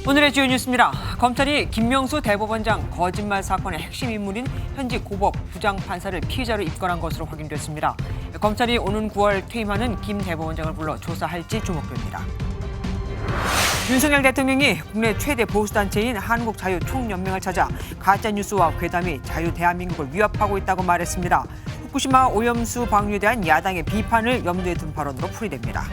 오늘의 주요 뉴스입니다. 검찰이 김명수 대법원장 거짓말 사건의 핵심 인물인 현직 고법 부장판사를 피의자로 입건한 것으로 확인됐습니다. 검찰이 오는 9월 퇴임하는 김 대법원장을 불러 조사할지 주목됩니다. 윤석열 대통령이 국내 최대 보수단체인 한국자유총연맹을 찾아 가짜뉴스와 괴담이 자유대한민국을 위협하고 있다고 말했습니다. 후쿠시마 오염수 방류에 대한 야당의 비판을 염두에 둔 발언으로 풀이됩니다.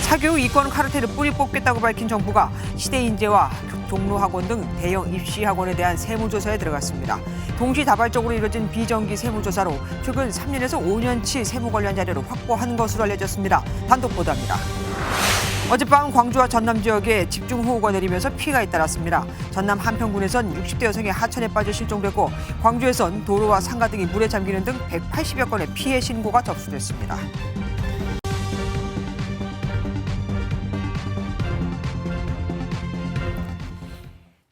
사교육 이권 카르텔을 뿌리 뽑겠다고 밝힌 정부가 시대인재와 종로학원 등 대형 입시학원에 대한 세무조사에 들어갔습니다. 동시다발적으로 이뤄진 비정기 세무조사로 최근 3년에서 5년치 세무 관련 자료를 확보한 것으로 알려졌습니다. 단독 보도합니다. 어젯밤 광주와 전남 지역에 집중호우가 내리면서 피해가 잇따랐습니다. 전남 한평군에선 60대 여성이 하천에 빠져 실종됐고 광주에선 도로와 상가 등이 물에 잠기는 등 180여 건의 피해 신고가 접수됐습니다.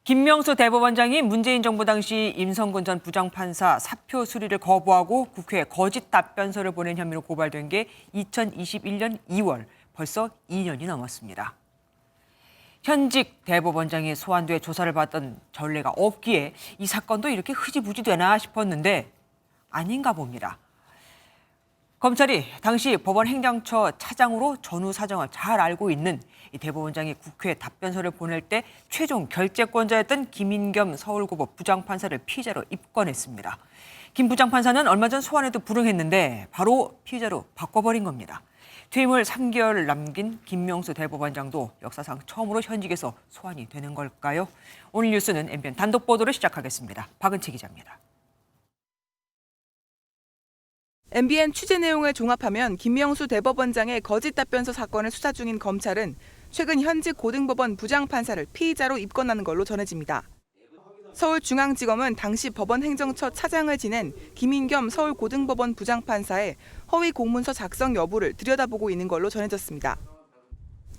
김명수 대법원장이 문재인 정부 당시 임성근 전 부장판사 사표 수리를 거부하고 국회에 거짓 답변서를 보낸 혐의로 고발된 게 2021년 2월, 벌써 2년이 넘었습니다. 현직 대법원장이 소환돼 조사를 받던 전례가 없기에 이 사건도 이렇게 흐지부지 되나 싶었는데 아닌가 봅니다. 검찰이 당시 법원 행정처 차장으로 전후 사정을 잘 알고 있는 이 대법원장이 국회에 답변서를 보낼 때 최종 결재권자였던 김인겸 서울고법 부장판사를 피의자로 입건했습니다. 김 부장판사는 얼마 전 소환에도 불응했는데 바로 피의자로 바꿔버린 겁니다. 퇴임을 3개월 남긴 김명수 대법원장도 역사상 처음으로 현직에서 소환이 되는 걸까요? 오늘 뉴스는 MBN 단독 보도를 시작하겠습니다. 박은채 기자입니다. MBN 취재 내용을 종합하면 김명수 대법원장의 거짓 답변서 사건을 수사 중인 검찰은 최근 현직 고등법원 부장판사를 피의자로 입건하는 걸로 전해집니다. 서울중앙지검은 당시 법원 행정처 차장을 지낸 김인겸 서울고등법원 부장판사의 허위 공문서 작성 여부를 들여다보고 있는 걸로 전해졌습니다.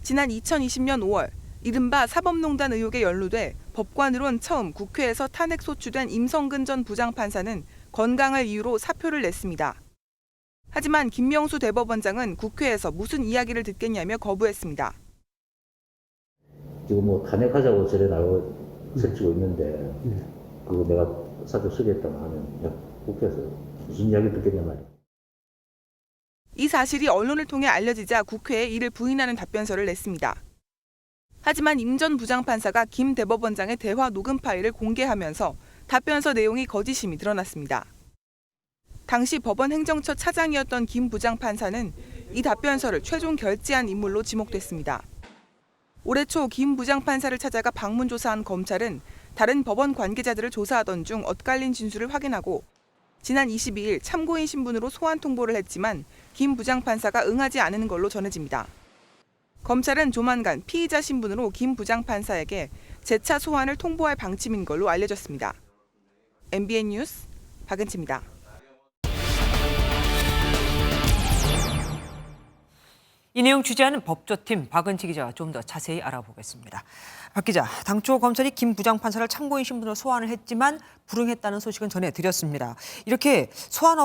지난 2020년 5월 이른바 사법농단 의혹에 연루돼 법관으론 처음 국회에서 탄핵 소추된 임성근 전 부장판사는 건강을 이유로 사표를 냈습니다. 하지만 김명수 대법원장은 국회에서 무슨 이야기를 듣겠냐며 거부했습니다. 지금 탄핵하자고 저래 나오고 설치고 있는데 그거 내가 사표 수리했다고 하면 국회에서 무슨 이야기 듣겠냐 말이야. 이 사실이 언론을 통해 알려지자 국회에 이를 부인하는 답변서를 냈습니다. 하지만 임 전 부장판사가 김 대법원장의 대화 녹음 파일을 공개하면서 답변서 내용이 거짓임이 드러났습니다. 당시 법원 행정처 차장이었던 김 부장판사는 이 답변서를 최종 결재한 인물로 지목됐습니다. 올해 초 김 부장판사를 찾아가 방문조사한 검찰은 다른 법원 관계자들을 조사하던 중 엇갈린 진술을 확인하고 지난 22일 참고인 신분으로 소환 통보를 했지만 김 부장판사가 응하지 않은 걸로 전해집니다. 검찰은 조만간 피의자 신분으로 김 부장판사에게 재차 소환을 통보할 방침인 걸로 알려졌습니다. MBN 뉴스 박은채입니다. 이 내용 취재하는 법조팀 박은채 기자와 좀 더 자세히 알아보겠습니다. 박 기자, 당초 검찰이 김 부장판사를 참고인 신분으로 소환을 했지만 불응했다는 소식은 전해드렸습니다. 이렇게 소환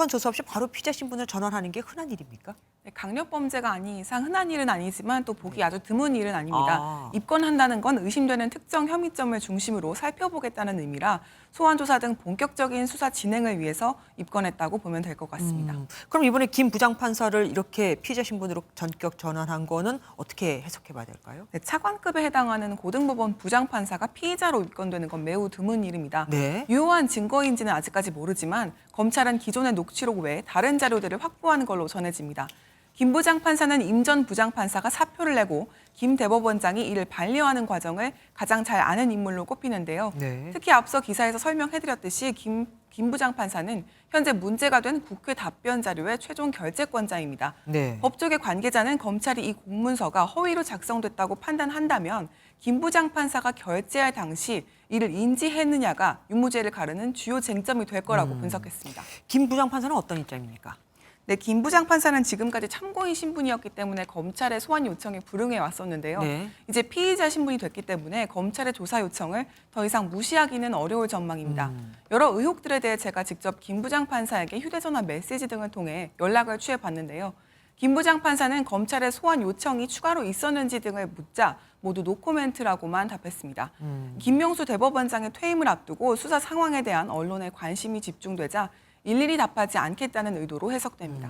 조사 없이 바로 피의자 신분을 전환하는 게 흔한 일입니까? 네, 강력범죄가 아닌 이상 흔한 일은 아니지만 또 보기 아주 드문 일은 아닙니다. 입건한다는 건 의심되는 특정 혐의점을 중심으로 살펴보겠다는 의미라 소환조사 등 본격적인 수사 진행을 위해서 입건했다고 보면 될 것 같습니다. 그럼 이번에 김 부장판사를 이렇게 피의자 신분으로 전격 전환한 거는 어떻게 해석해봐야 될까요? 네, 차관급에 해당하는 고등법원 부장판사가 피의자로 입건되는 건 매우 드문 일입니다. 네. 유효한 증거인지는 아직까지 모르지만 검찰은 기존의 녹취록 외에 다른 자료들을 확보하는 걸로 전해집니다. 김 부장판사는 임 전 부장판사가 사표를 내고 김 대법원장이 이를 반려하는 과정을 가장 잘 아는 인물로 꼽히는데요. 네. 특히 앞서 기사에서 설명해드렸듯이 김 부장판사는 현재 문제가 된 국회 답변 자료의 최종 결재권자입니다. 네. 법조계 관계자는 검찰이 이 공문서가 허위로 작성됐다고 판단한다면 김 부장판사가 결재할 당시 이를 인지했느냐가 유무죄를 가르는 주요 쟁점이 될 거라고 분석했습니다. 김 부장판사는 어떤 입장입니까? 네, 김 부장판사는 지금까지 참고인 신분이었기 때문에 검찰의 소환 요청에 불응해 왔었는데요. 네. 이제 피의자 신분이 됐기 때문에 검찰의 조사 요청을 더 이상 무시하기는 어려울 전망입니다. 여러 의혹들에 대해 제가 직접 김 부장판사에게 휴대전화 메시지 등을 통해 연락을 취해봤는데요. 김 부장판사는 검찰의 소환 요청이 추가로 있었는지 등을 묻자 모두 노코멘트라고만 답했습니다. 김명수 대법원장의 퇴임을 앞두고 수사 상황에 대한 언론의 관심이 집중되자 일일이 답하지 않겠다는 의도로 해석됩니다.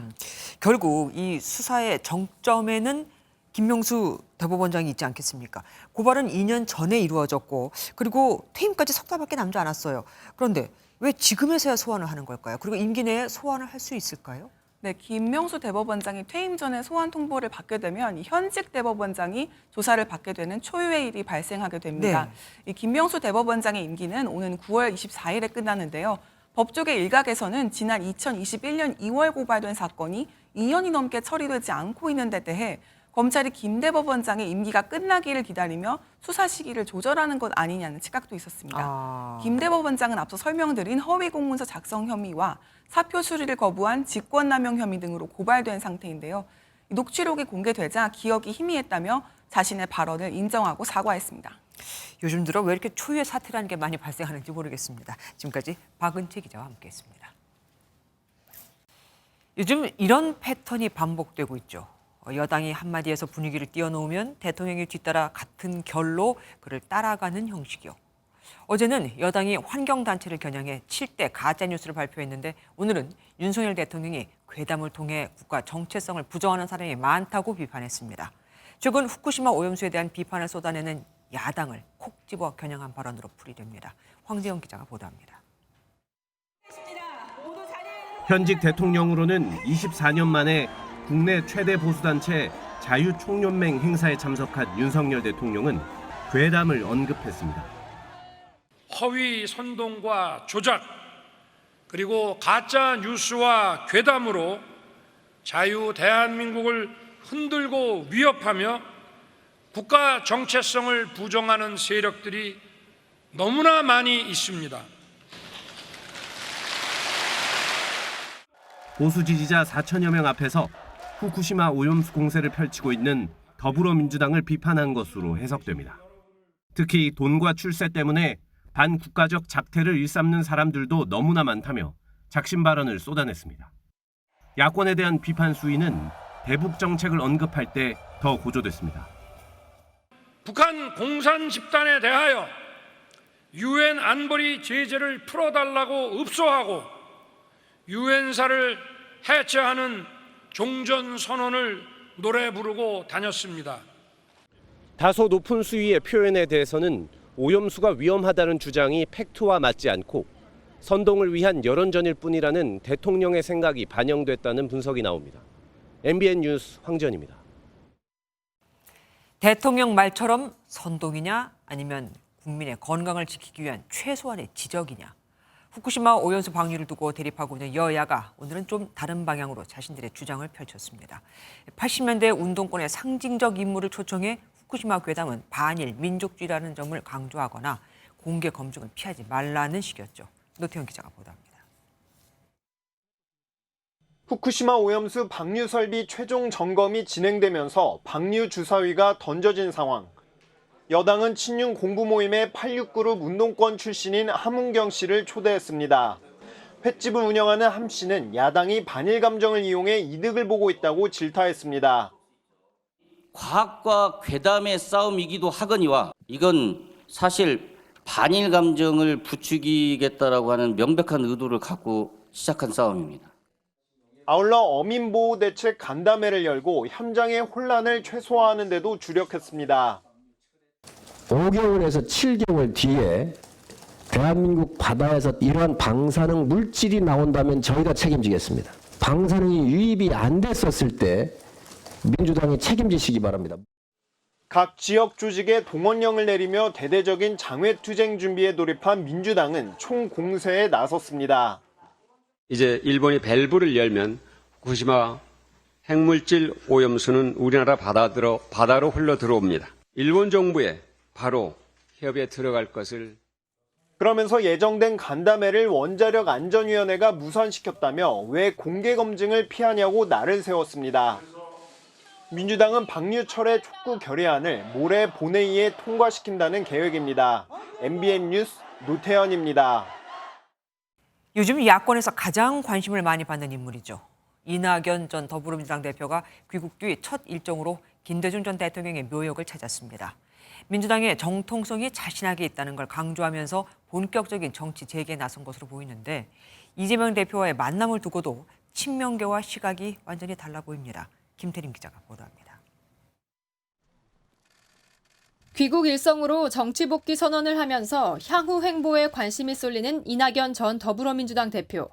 결국 이 수사의 정점에는 김명수 대법원장이 있지 않겠습니까? 고발은 2년 전에 이루어졌고 그리고 퇴임까지 석 달밖에 남지 않았어요. 그런데 왜 지금에서야 소환을 하는 걸까요? 그리고 임기 내에 소환을 할 수 있을까요? 네, 김명수 대법원장이 퇴임 전에 소환 통보를 받게 되면 현직 대법원장이 조사를 받게 되는 초유의 일이 발생하게 됩니다. 이 김명수 대법원장의 임기는 오는 9월 24일에 끝나는데요. 법조계 일각에서는 지난 2021년 2월 고발된 사건이 2년이 넘게 처리되지 않고 있는 데 대해 검찰이 김 대법원장의 임기가 끝나기를 기다리며 수사 시기를 조절하는 것 아니냐는 측각도 있었습니다. 김 대법원장은 앞서 설명드린 허위 공문서 작성 혐의와 사표 수리를 거부한 직권남용 혐의 등으로 고발된 상태인데요. 녹취록이 공개되자 기억이 희미했다며 자신의 발언을 인정하고 사과했습니다. 요즘 들어 왜 이렇게 초유의 사태라는 게 많이 발생하는지 모르겠습니다. 지금까지 박은채 기자와 함께했습니다. 요즘 이런 패턴이 반복되고 있죠. 여당이 한마디에서 분위기를 띄워놓으면 대통령이 뒤따라 같은 결로 그를 따라가는 형식이요. 어제는 여당이 환경단체를 겨냥해 7대 가짜뉴스를 발표했는데 오늘은 윤석열 대통령이 괴담을 통해 국가 정체성을 부정하는 사람이 많다고 비판했습니다. 최근 후쿠시마 오염수에 대한 비판을 쏟아내는 야당을 콕 집어 겨냥한 발언으로 풀이됩니다. 황재영 기자가 보도합니다. 현직 대통령으로는 24년 만에 국내 최대 보수단체 자유총연맹 행사에 참석한 윤석열 대통령은 괴담을 언급했습니다. 허위 선동과 조작, 그리고 가짜 뉴스와 괴담으로 자유 대한민국을 흔들고 위협하며 국가 정체성을 부정하는 세력들이 너무나 많이 있습니다. 보수 지지자 4천여 명 앞에서 후쿠시마 오염수 공세를 펼치고 있는 더불어민주당을 비판한 것으로 해석됩니다. 특히 돈과 출세 때문에 반국가적 작태를 일삼는 사람들도 너무나 많다며 작심 발언을 쏟아냈습니다. 야권에 대한 비판 수위는 대북 정책을 언급할 때 더 고조됐습니다. 북한 공산 집단에 대하여 유엔 안보리 제재를 풀어달라고 읍소하고 유엔사를 해체하는 종전선언을 노래 부르고 다녔습니다. 다소 높은 수위의 표현에 대해서는 오염수가 위험하다는 주장이 팩트와 맞지 않고 선동을 위한 여론전일 뿐이라는 대통령의 생각이 반영됐다는 분석이 나옵니다. MBN 뉴스 황지연입니다. 대통령 말처럼 선동이냐 아니면 국민의 건강을 지키기 위한 최소한의 지적이냐. 후쿠시마 오염수 방류를 두고 대립하고 있는 여야가 오늘은 좀 다른 방향으로 자신들의 주장을 펼쳤습니다. 80년대 운동권의 상징적 인물을 초청해 후쿠시마 괴담은 반일 민족주의라는 점을 강조하거나 공개 검증을 피하지 말라는 식이었죠. 노태현 기자가 보도합니다. 후쿠시마 오염수 방류 설비 최종 점검이 진행되면서 방류 주사위가 던져진 상황. 여당은 친윤 공부 모임의 86그룹 운동권 출신인 함은경 씨를 초대했습니다. 횟집을 운영하는 함 씨는 야당이 반일 감정을 이용해 이득을 보고 있다고 질타했습니다. 과학과 괴담의 싸움이기도 하거니와 이건 사실 반일 감정을 부추기겠다라고 하는 명백한 의도를 갖고 시작한 싸움입니다. 아울러 어민보호 대책 간담회를 열고 현장의 혼란을 최소화하는 데도 주력했습니다. 5개월에서 7개월 뒤에 대한민국 바다에서 이러한 방사능 물질이 나온다면 저희가 책임지겠습니다. 방사능이 유입이 안 됐었을 때 민주당이 책임지시기 바랍니다. 각 지역 조직에 동원령을 내리며 대대적인 장외투쟁 준비에 돌입한 민주당은 총공세에 나섰습니다. 이제 일본이 밸브를 열면 후쿠시마 핵물질 오염수는 우리나라 바다로 흘러 들어옵니다. 일본 정부에 바로 협의에 들어갈 것을. 그러면서 예정된 간담회를 원자력 안전위원회가 무산시켰다며 왜 공개 검증을 피하냐고 날을 세웠습니다. 민주당은 방류 철회 촉구 결의안을 모레 본회의에 통과시킨다는 계획입니다. MBN 뉴스 노태현입니다. 요즘 야권에서 가장 관심을 많이 받는 인물이죠. 이낙연 전 더불어민주당 대표가 귀국 뒤 첫 일정으로 김대중 전 대통령의 묘역을 찾았습니다. 민주당의 정통성이 자신에게 있다는 걸 강조하면서 본격적인 정치 재개에 나선 것으로 보이는데 이재명 대표와의 만남을 두고도 친명계와 시각이 완전히 달라 보입니다. 김태림 기자가 보도합니다. 귀국 일성으로 정치 복귀 선언을 하면서 향후 행보에 관심이 쏠리는 이낙연 전 더불어민주당 대표.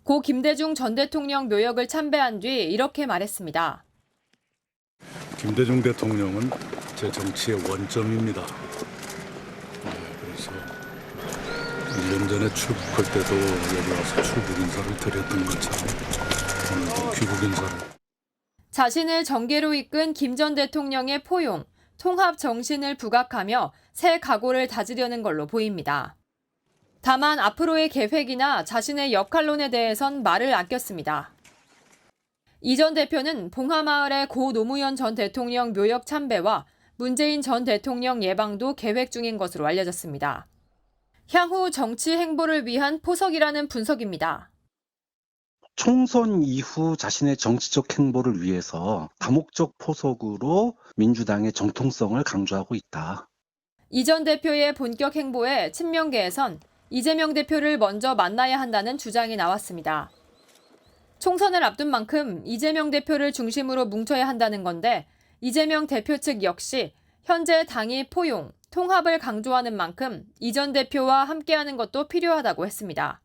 고 김대중 전 대통령 묘역을 참배한 뒤 이렇게 말했습니다. 김대중 대통령은 제 정치의 원점입니다. 그래서 1년 전에 출국할 때도 여기 와서 출국 인사를 드렸던 것처럼 오늘도 귀국 인사를. 자신을 정계로 이끈 김 전 대통령의 포용, 통합 정신을 부각하며 새 각오를 다지려는 걸로 보입니다. 다만 앞으로의 계획이나 자신의 역할론에 대해선 말을 아꼈습니다. 이 전 대표는 봉하마을의 고 노무현 전 대통령 묘역 참배와 문재인 전 대통령 예방도 계획 중인 것으로 알려졌습니다. 향후 정치 행보를 위한 포석이라는 분석입니다. 총선 이후 자신의 정치적 행보를 위해서 다목적 포석으로 민주당의 정통성을 강조하고 있다. 이 전 대표의 본격 행보에 친명계에선 이재명 대표를 먼저 만나야 한다는 주장이 나왔습니다. 총선을 앞둔 만큼 이재명 대표를 중심으로 뭉쳐야 한다는 건데 이재명 대표 측 역시 현재 당이 포용, 통합을 강조하는 만큼 이 전 대표와 함께하는 것도 필요하다고 했습니다.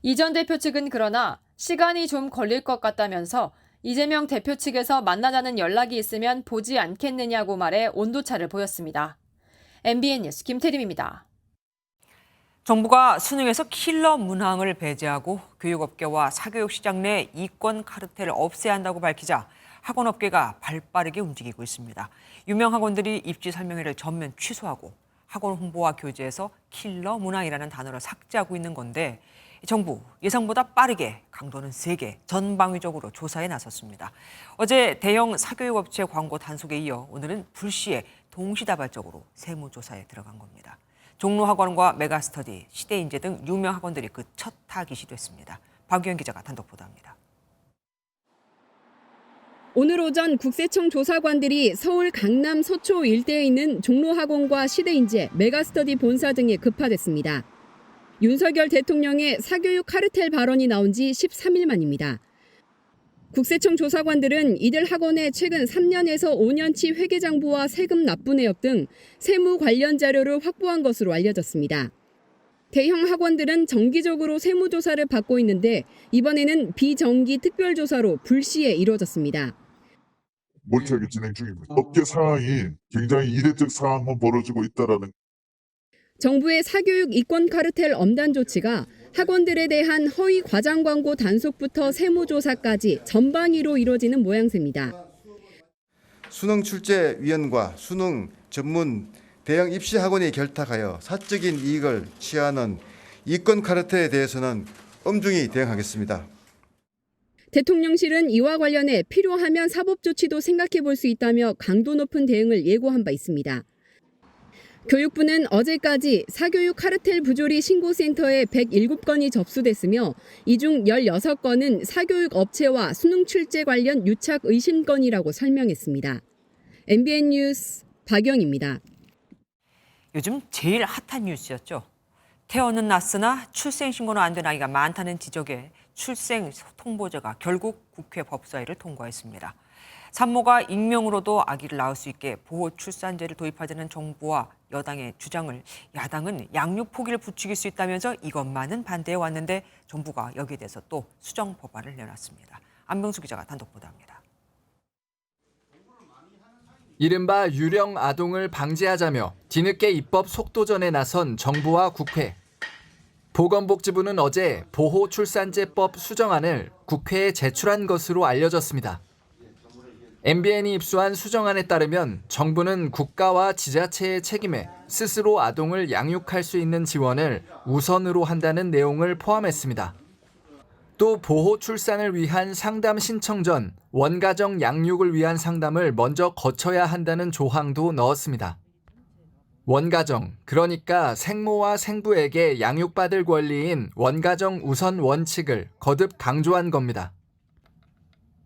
이 전 대표 측은 그러나 시간이 좀 걸릴 것 같다면서 이재명 대표 측에서 만나자는 연락이 있으면 보지 않겠느냐고 말해 온도차를 보였습니다. MBN 뉴스 김태림입니다. 정부가 수능에서 킬러 문항을 배제하고 교육업계와 사교육 시장 내 이권 카르텔을 없애야 한다고 밝히자 학원업계가 발빠르게 움직이고 있습니다. 유명 학원들이 입시 설명회를 전면 취소하고 학원 홍보와 교재에서 킬러 문항이라는 단어를 삭제하고 있는 건데 정부 예상보다 빠르게 강도는 세게 전방위적으로 조사에 나섰습니다. 어제 대형 사교육업체 광고 단속에 이어 오늘은 불시에 동시다발적으로 세무조사에 들어간 겁니다. 종로학원과 메가스터디, 시대인재 등 유명 학원들이 그 첫 타깃이 됐습니다. 박유현 기자가 단독 보도합니다. 오늘 오전 국세청 조사관들이 서울 강남 서초 일대에 있는 종로학원과 시대인재, 메가스터디 본사 등에 급파됐습니다. 윤석열 대통령의 사교육 카르텔 발언이 나온 지 13일 만입니다. 국세청 조사관들은 이들 학원에 최근 3년에서 5년치 회계장부와 세금 납부 내역 등 세무 관련 자료를 확보한 것으로 알려졌습니다. 대형 학원들은 정기적으로 세무조사를 받고 있는데 이번에는 비정기 특별조사로 불시에 이루어졌습니다. 몰입하게 진행 중입니다. 업계 상황이 굉장히 이례적 상황만 벌어지고 있다라는. 정부의 사교육 이권 카르텔 엄단 조치가 학원들에 대한 허위 과장 광고 단속부터 세무조사까지 전방위로 이루어지는 모양새입니다. 수능출제위원과 수능 전문 대형 입시 학원이 결탁하여 사적인 이익을 취하는 이권 카르텔에 대해서는 엄중히 대응하겠습니다. 대통령실은 이와 관련해 필요하면 사법 조치도 생각해 볼 수 있다며 강도 높은 대응을 예고한 바 있습니다. 교육부는 어제까지 사교육 카르텔 부조리 신고센터에 107건이 접수됐으며 이 중 16건은 사교육 업체와 수능 출제 관련 유착 의심 건이라고 설명했습니다. MBN 뉴스 박영입니다. 요즘 제일 핫한 뉴스였죠. 태어는 낳았으나 출생신고는 안 된 아이가 많다는 지적에 출생 통보제가 결국 국회 법사위를 통과했습니다. 산모가 익명으로도 아기를 낳을 수 있게 보호 출산제를 도입하자는 정부와 여당의 주장을 야당은 양육 포기를 부추길 수 있다면서 이것만은 반대해 왔는데 정부가 여기에 대해서 또 수정 법안을 내놨습니다. 안병수 기자가 단독 보도합니다. 이른바 유령 아동을 방지하자며 뒤늦게 입법 속도전에 나선 정부와 국회. 보건복지부는 어제 보호출산제법 수정안을 국회에 제출한 것으로 알려졌습니다. MBN이 입수한 수정안에 따르면 정부는 국가와 지자체의 책임에 스스로 아동을 양육할 수 있는 지원을 우선으로 한다는 내용을 포함했습니다. 또 보호 출산을 위한 상담 신청 전 원가정 양육을 위한 상담을 먼저 거쳐야 한다는 조항도 넣었습니다. 원가정, 그러니까 생모와 생부에게 양육받을 권리인 원가정 우선 원칙을 거듭 강조한 겁니다.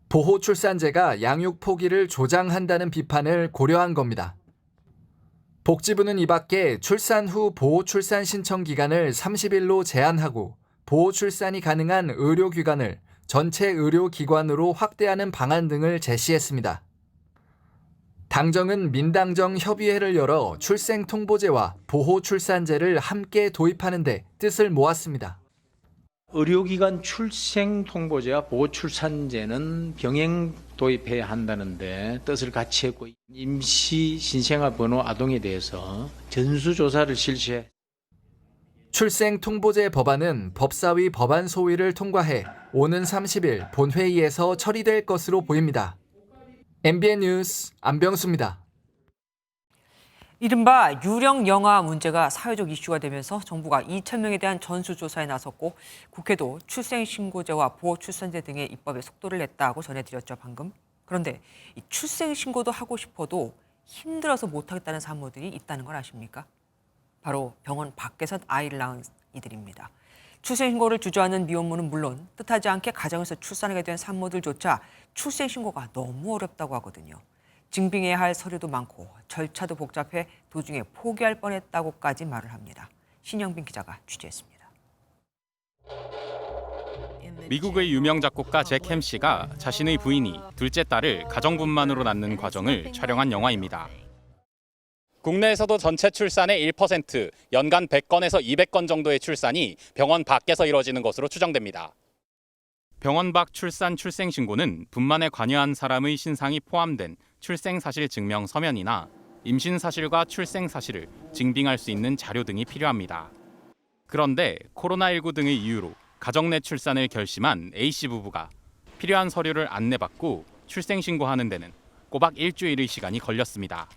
보호출산제가 양육 포기를 조장한다는 비판을 고려한 겁니다. 복지부는 이 밖에 출산 후 보호출산 신청 기간을 30일로 제한하고 보호출산이 가능한 의료기관을 전체 의료기관으로 확대하는 방안 등을 제시했습니다. 당정은 민당정 협의회를 열어 출생통보제와 보호출산제를 함께 도입하는 데 뜻을 모았습니다. 의료기관 출생통보제와 보호출산제는 병행 도입해야 한다는데 뜻을 같이 했고 임시 신생아 번호 아동에 대해서 전수조사를 실시해 출생통보제 법안은 법사위 법안 소위를 통과해 오는 30일 본회의에서 처리될 것으로 보입니다. MBN 뉴스 안병수입니다. 이른바 유령 영아 문제가 사회적 이슈가 되면서 정부가 2,000명에 대한 전수조사에 나섰고 국회도 출생신고제와 보호출산제 등의 입법에 속도를 냈다고 전해드렸죠, 방금. 그런데 이 출생신고도 하고 싶어도 힘들어서 못하겠다는 산모들이 있다는 걸 아십니까? 바로 병원 밖에서 아이를 낳은 이들입니다. 출생신고를 주저하는 미혼모는 물론 뜻하지 않게 가정에서 출산하게 된 산모들조차 출생신고가 너무 어렵다고 하거든요. 증빙해야 할 서류도 많고 절차도 복잡해 도중에 포기할 뻔했다고까지 말을 합니다. 신영빈 기자가 취재했습니다. 미국의 유명 작곡가 잭 햄씨가 자신의 부인이 둘째 딸을 가정분만으로 낳는 과정을 촬영한 영화입니다. 국내에서도 전체 출산의 1%, 연간 100건에서 200건 정도의 출산이 병원 밖에서 이뤄지는 것으로 추정됩니다. 병원 밖 출생신고는 분만에 관여한 사람의 신상이 포함된 출생사실 증명 서면이나 임신사실과 출생사실을 증빙할 수 있는 자료 등이 필요합니다. 그런데 코로나19 등의 이유로 가정 내 출산을 결심한 A씨 부부가 필요한 서류를 안 내받고 출생신고하는 데는 꼬박 일주일의 시간이 걸렸습니다.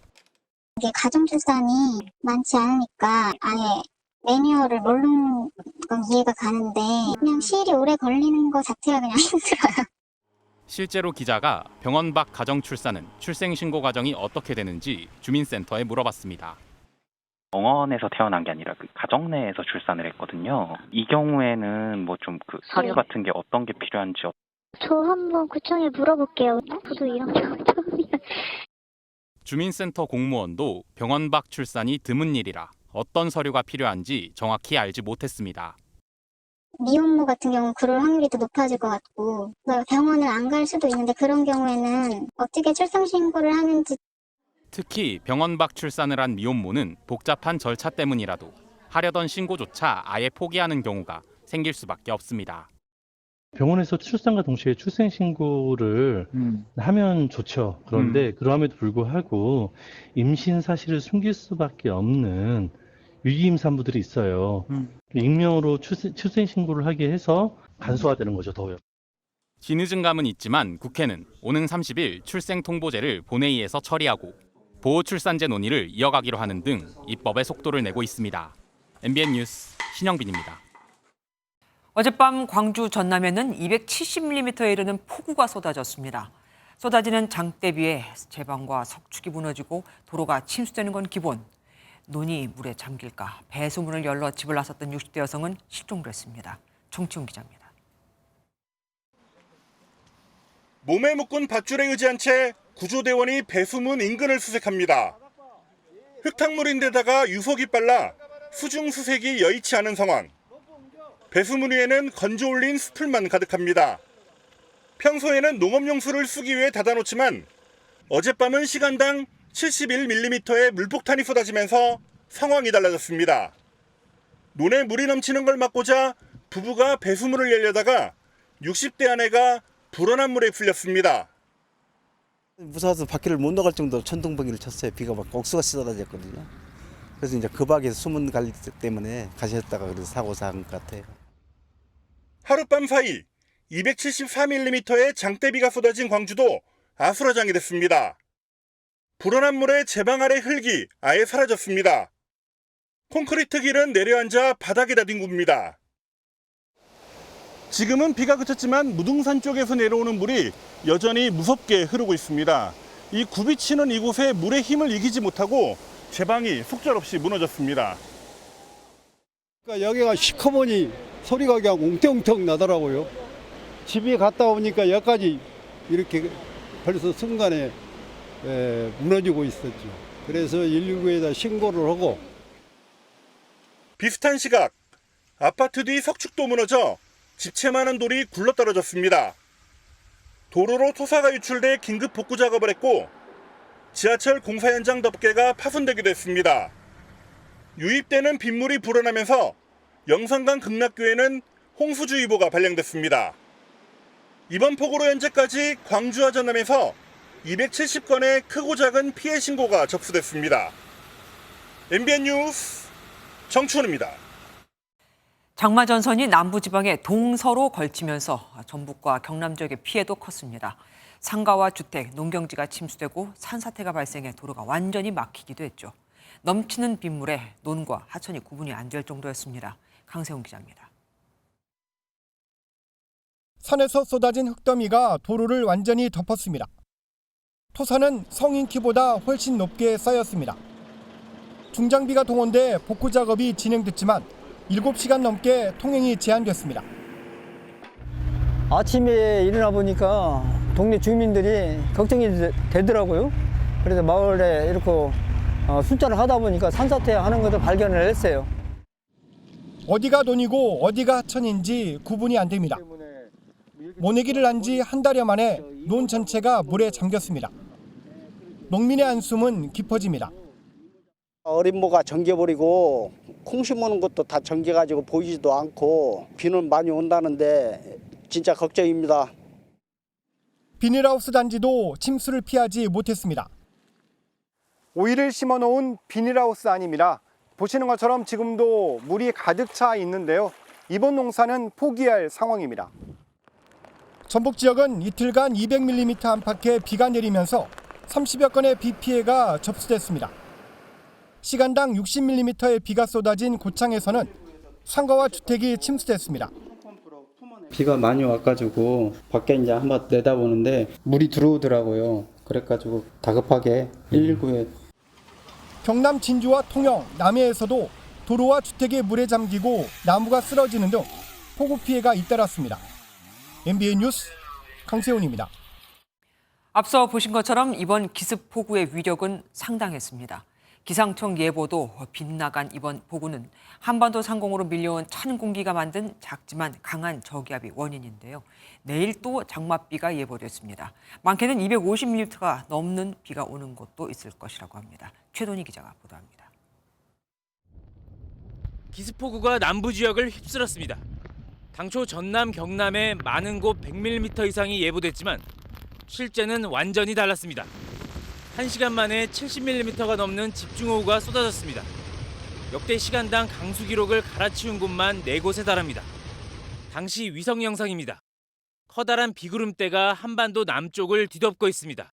이게 가정 출산이 많지 않으니까 아예 매뉴얼을 모르는 건 이해가 가는데 그냥 시일이 오래 걸리는 거 자체가 그냥 힘들어요. 실제로 기자가 병원 밖 가정 출산은 출생신고 과정이 어떻게 되는지 주민센터에 물어봤습니다. 병원에서 태어난 게 아니라 그 가정 내에서 출산을 했거든요. 이 경우에는 뭐 좀 그 서류 같은 게 어떤 게 필요한지. 저 한번 구청에 물어볼게요. 저도 이런 경우 처음이에요. 주민센터 공무원도 병원 밖 출산이 드문 일이라 어떤 서류가 필요한지 정확히 알지 못했습니다. 미혼모 같은 경우는 그럴 확률이 더 높아질 것 같고 병원을 안 갈 수도 있는데 그런 경우에는 어떻게 출생신고를 하는지. 특히 병원 밖 출산을 한 미혼모는 복잡한 절차 때문이라도 하려던 신고조차 아예 포기하는 경우가 생길 수밖에 없습니다. 병원에서 출산과 동시에 출생신고를 하면 좋죠. 그런데 그럼에도 불구하고 임신 사실을 숨길 수밖에 없는 위기임 산부들이 있어요. 익명으로 출생신고를 하게 해서 간소화되는 거죠, 더요. 뒤늦은 감은 있지만 국회는 오는 30일 출생통보제를 본회의에서 처리하고 보호출산제 논의를 이어가기로 하는 등 입법에 속도를 내고 있습니다. MBN 뉴스 신영빈입니다. 어젯밤 광주 전남에는 270mm에 이르는 폭우가 쏟아졌습니다. 쏟아지는 장대비에 제방과 석축이 무너지고 도로가 침수되는 건 기본. 논이 물에 잠길까 배수문을 열러 집을 나섰던 60대 여성은 실종을 했습니다. 정치훈 기자입니다. 몸에 묶은 밧줄에 의지한 채 구조대원이 배수문 인근을 수색합니다. 흙탕물인데다가 유속이 빨라 수중수색이 여의치 않은 상황. 배수문 위에는 건져 올린 수풀만 가득합니다. 평소에는 농업용수를 쓰기 위해 닫아놓지만 어젯밤은 시간당 71mm의 물폭탄이 쏟아지면서 상황이 달라졌습니다. 논에 물이 넘치는 걸 막고자 부부가 배수문을 열려다가 60대 아내가 불어난 물에 풀렸습니다. 무서워서 밖을 못 나갈 정도로 천둥번개를 쳤어요. 비가 막 옥수가 쏟아졌거든요. 그래서 이제 그 밖에서 수문 관리 때문에 가셨다가 그래서 사고 산 것 같아요. 하룻밤 사이 274mm의 장대비가 쏟아진 광주도 아수라장이 됐습니다. 불어난 물에 제방 아래 흙이 아예 사라졌습니다. 콘크리트 길은 내려앉아 바닥에 다뒹굽니다. 지금은 비가 그쳤지만 무등산 쪽에서 내려오는 물이 여전히 무섭게 흐르고 있습니다. 이 굽이치는 이곳에 물의 힘을 이기지 못하고 제방이 속절없이 무너졌습니다. 그러니까 여기가 시커머니 소리가 그냥 웅텅웅텅 나더라고요. 집에 갔다 오니까 여기까지 이렇게 벌써 순간에 무너지고 있었죠. 그래서 119에다 신고를 하고. 비슷한 시각 아파트 뒤 석축도 무너져 집채 많은 돌이 굴러떨어졌습니다. 도로로 토사가 유출돼 긴급 복구 작업을 했고 지하철 공사 현장 덮개가 파손되기도 했습니다. 유입되는 빗물이 불어나면서 영산강 극락교에는 홍수주의보가 발령됐습니다. 이번 폭우로 현재까지 광주와 전남에서 270건의 크고 작은 피해 신고가 접수됐습니다. MBN 뉴스 정춘우입니다. 장마 전선이 남부지방에 동서로 걸치면서 전북과 경남 지역의 피해도 컸습니다. 상가와 주택, 농경지가 침수되고 산사태가 발생해 도로가 완전히 막히기도 했죠. 넘치는 빗물에 논과 하천이 구분이 안 될 정도였습니다. 강세훈 기자입니다. 산에서 쏟아진 흙더미가 도로를 완전히 덮었습니다. 토사는 성인 키보다 훨씬 높게 쌓였습니다. 중장비가 동원돼 복구 작업이 진행됐지만 7시간 넘게 통행이 제한됐습니다. 아침에 일어나 보니까 동네 주민들이 걱정이 되더라고요. 그래서 마을에 이렇게 순찰을 하다 보니까 산사태 하는 것을 발견을 했어요. 어디가 논이고 어디가 하천인지 구분이 안 됩니다. 모내기를 한 지 한 달여 만에 논 전체가 물에 잠겼습니다. 농민의 한숨은 깊어집니다. 어린 모가 잠겨버리고 콩 심는 것도 다 잠겨가지고 보이지도 않고 비는 많이 온다는데 진짜 걱정입니다. 비닐하우스 단지도 침수를 피하지 못했습니다. 오이를 심어놓은 비닐하우스 안입니다. 보시는 것처럼 지금도 물이 가득 차 있는데요. 이번 농사는 포기할 상황입니다. 전북 지역은 이틀간 200mm 안팎의 비가 내리면서 30여 건의 비 피해가 접수됐습니다. 시간당 60mm의 비가 쏟아진 고창에서는 상가와 주택이 침수됐습니다. 비가 많이 와가지고 밖에 이제 한번 내다보는데 물이 들어오더라고요. 그래가지고 다급하게 119에. 경남 진주와 통영, 남해에서도 도로와 주택이 물에 잠기고 나무가 쓰러지는 등 폭우 피해가 잇따랐습니다. MBN 뉴스 강세훈입니다. 앞서 보신 것처럼 이번 기습 폭우의 위력은 상당했습니다. 기상청 예보도 빗나간 이번 폭우는 한반도 상공으로 밀려온 찬 공기가 만든 작지만 강한 저기압이 원인인데요. 내일 또 장맛비가 예보됐습니다. 많게는 250mm가 넘는 비가 오는 곳도 있을 것이라고 합니다. 최돈희 기자가 보도합니다. 기습폭우가 남부 지역을 휩쓸었습니다. 당초 전남, 경남에 많은 곳 100mm 이상이 예보됐지만 실제는 완전히 달랐습니다. 1시간 만에 70mm가 넘는 집중호우가 쏟아졌습니다. 역대 시간당 강수 기록을 갈아치운 곳만 4곳에 달합니다. 당시 위성 영상입니다. 커다란 비구름대가 한반도 남쪽을 뒤덮고 있습니다.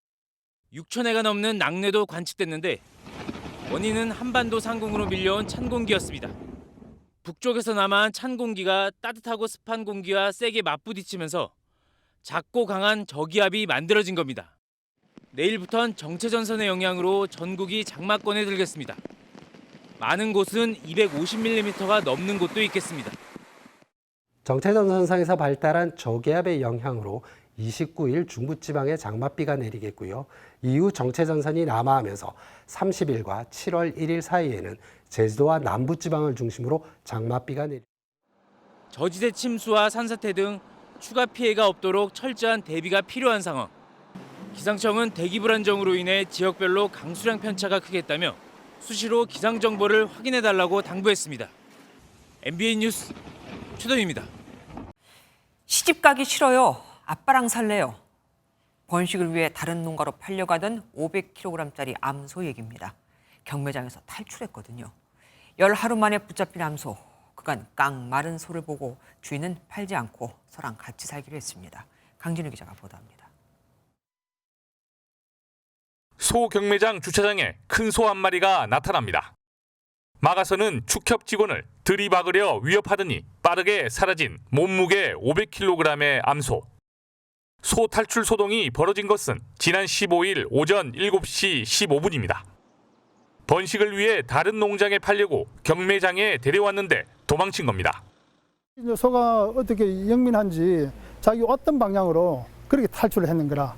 6,000회가 넘는 낙뢰도 관측됐는데 원인은 한반도 상공으로 밀려온 찬 공기였습니다. 북쪽에서 남아한 찬 공기가 따뜻하고 습한 공기와 세게 맞부딪히면서 작고 강한 저기압이 만들어진 겁니다. 내일부터는 정체전선의 영향으로 전국이 장마권에 들겠습니다. 많은 곳은 250mm가 넘는 곳도 있겠습니다. 정체전선상에서 발달한 저기압의 영향으로 29일 중부지방에 장맛비가 내리겠고요. 이후 정체전선이 남하하면서 30일과 7월 1일 사이에는 제주도와 남부지방을 중심으로 장맛비가 내립니다. 저지대 침수와 산사태 등 추가 피해가 없도록 철저한 대비가 필요한 상황. 기상청은 대기 불안정으로 인해 지역별로 강수량 편차가 크겠다며 수시로 기상 정보를 확인해 달라고 당부했습니다. MBN 뉴스 최돈입니다. 시집 가기 싫어요. 아빠랑 살래요. 번식을 위해 다른 농가로 팔려가던 500kg짜리 암소 얘기입니다. 경매장에서 탈출했거든요. 열 하루 만에 붙잡힌 암소. 그간 깡 마른 소를 보고 주인은 팔지 않고 소랑 같이 살기로 했습니다. 강진우 기자가 보도합니다. 소 경매장 주차장에 큰 소 한 마리가 나타납니다. 막아서는 축협 직원을 들이박으려 위협하더니 빠르게 사라진 몸무게 500kg의 암소. 소 탈출 소동이 벌어진 것은 지난 15일 오전 7시 15분입니다. 번식을 위해 다른 농장에 팔려고 경매장에 데려왔는데 도망친 겁니다. 소가 어떻게 영민한지 자기 어떤 방향으로 그렇게 탈출을 했는 거라.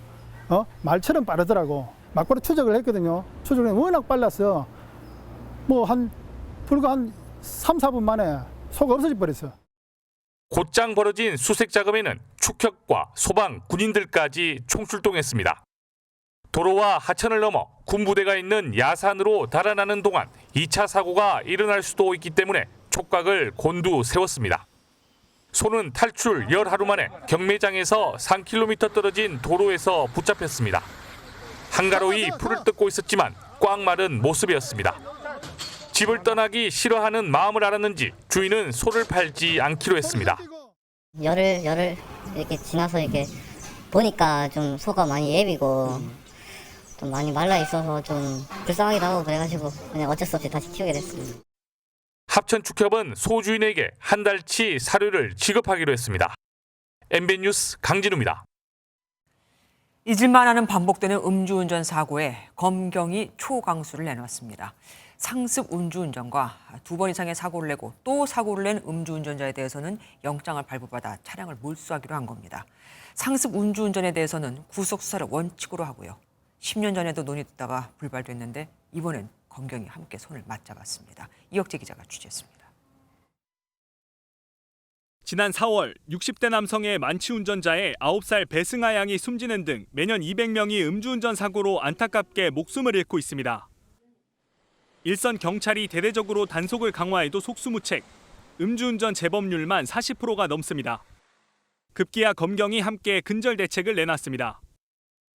말처럼 빠르더라고. 막바로 추적을 했거든요. 추적이 워낙 빨라서 불과 한 3, 4분 만에 소가 없어져 버렸어. 곧장 벌어진 수색 작업에는 축협과 소방, 군인들까지 총출동했습니다. 도로와 하천을 넘어 군부대가 있는 야산으로 달아나는 동안 2차 사고가 일어날 수도 있기 때문에 촉각을 곤두 세웠습니다. 소는 탈출 열하루 만에 경매장에서 3km 떨어진 도로에서 붙잡혔습니다. 한가로이 풀을 뜯고 있었지만 꽉 마른 모습이었습니다. 집을 떠나기 싫어하는 마음을 알았는지 주인은 소를 팔지 않기로 했습니다. 열흘 이렇게 지나서 이렇게 보니까 좀 소가 많이 예비고 좀 많이 말라 있어서 좀 불쌍하기도 하고 그래가지고 그냥 어쩔 수 없이 다시 키우게 됐습니다. 합천축협은 소 주인에게 한 달치 사료를 지급하기로 했습니다. MBN 뉴스 강진우입니다. 잊을만 하는 반복되는 음주운전 사고에 검경이 초강수를 내놨습니다. 상습 음주운전과 2번 이상의 사고를 내고 또 사고를 낸 음주운전자에 대해서는 영장을 발부받아 차량을 몰수하기로 한 겁니다. 상습 음주운전에 대해서는 구속수사를 원칙으로 하고요. 10년 전에도 논의됐다가 불발됐는데 이번엔 검경이 함께 손을 맞잡았습니다. 이혁재 기자가 취재했습니다. 지난 4월 60대 남성의 만취 운전자의 9살 배승아 양이 숨지는 등 매년 200명이 음주운전 사고로 안타깝게 목숨을 잃고 있습니다. 일선 경찰이 대대적으로 단속을 강화해도 속수무책, 음주운전 재범률만 40%가 넘습니다. 급기야 검경이 함께 근절 대책을 내놨습니다.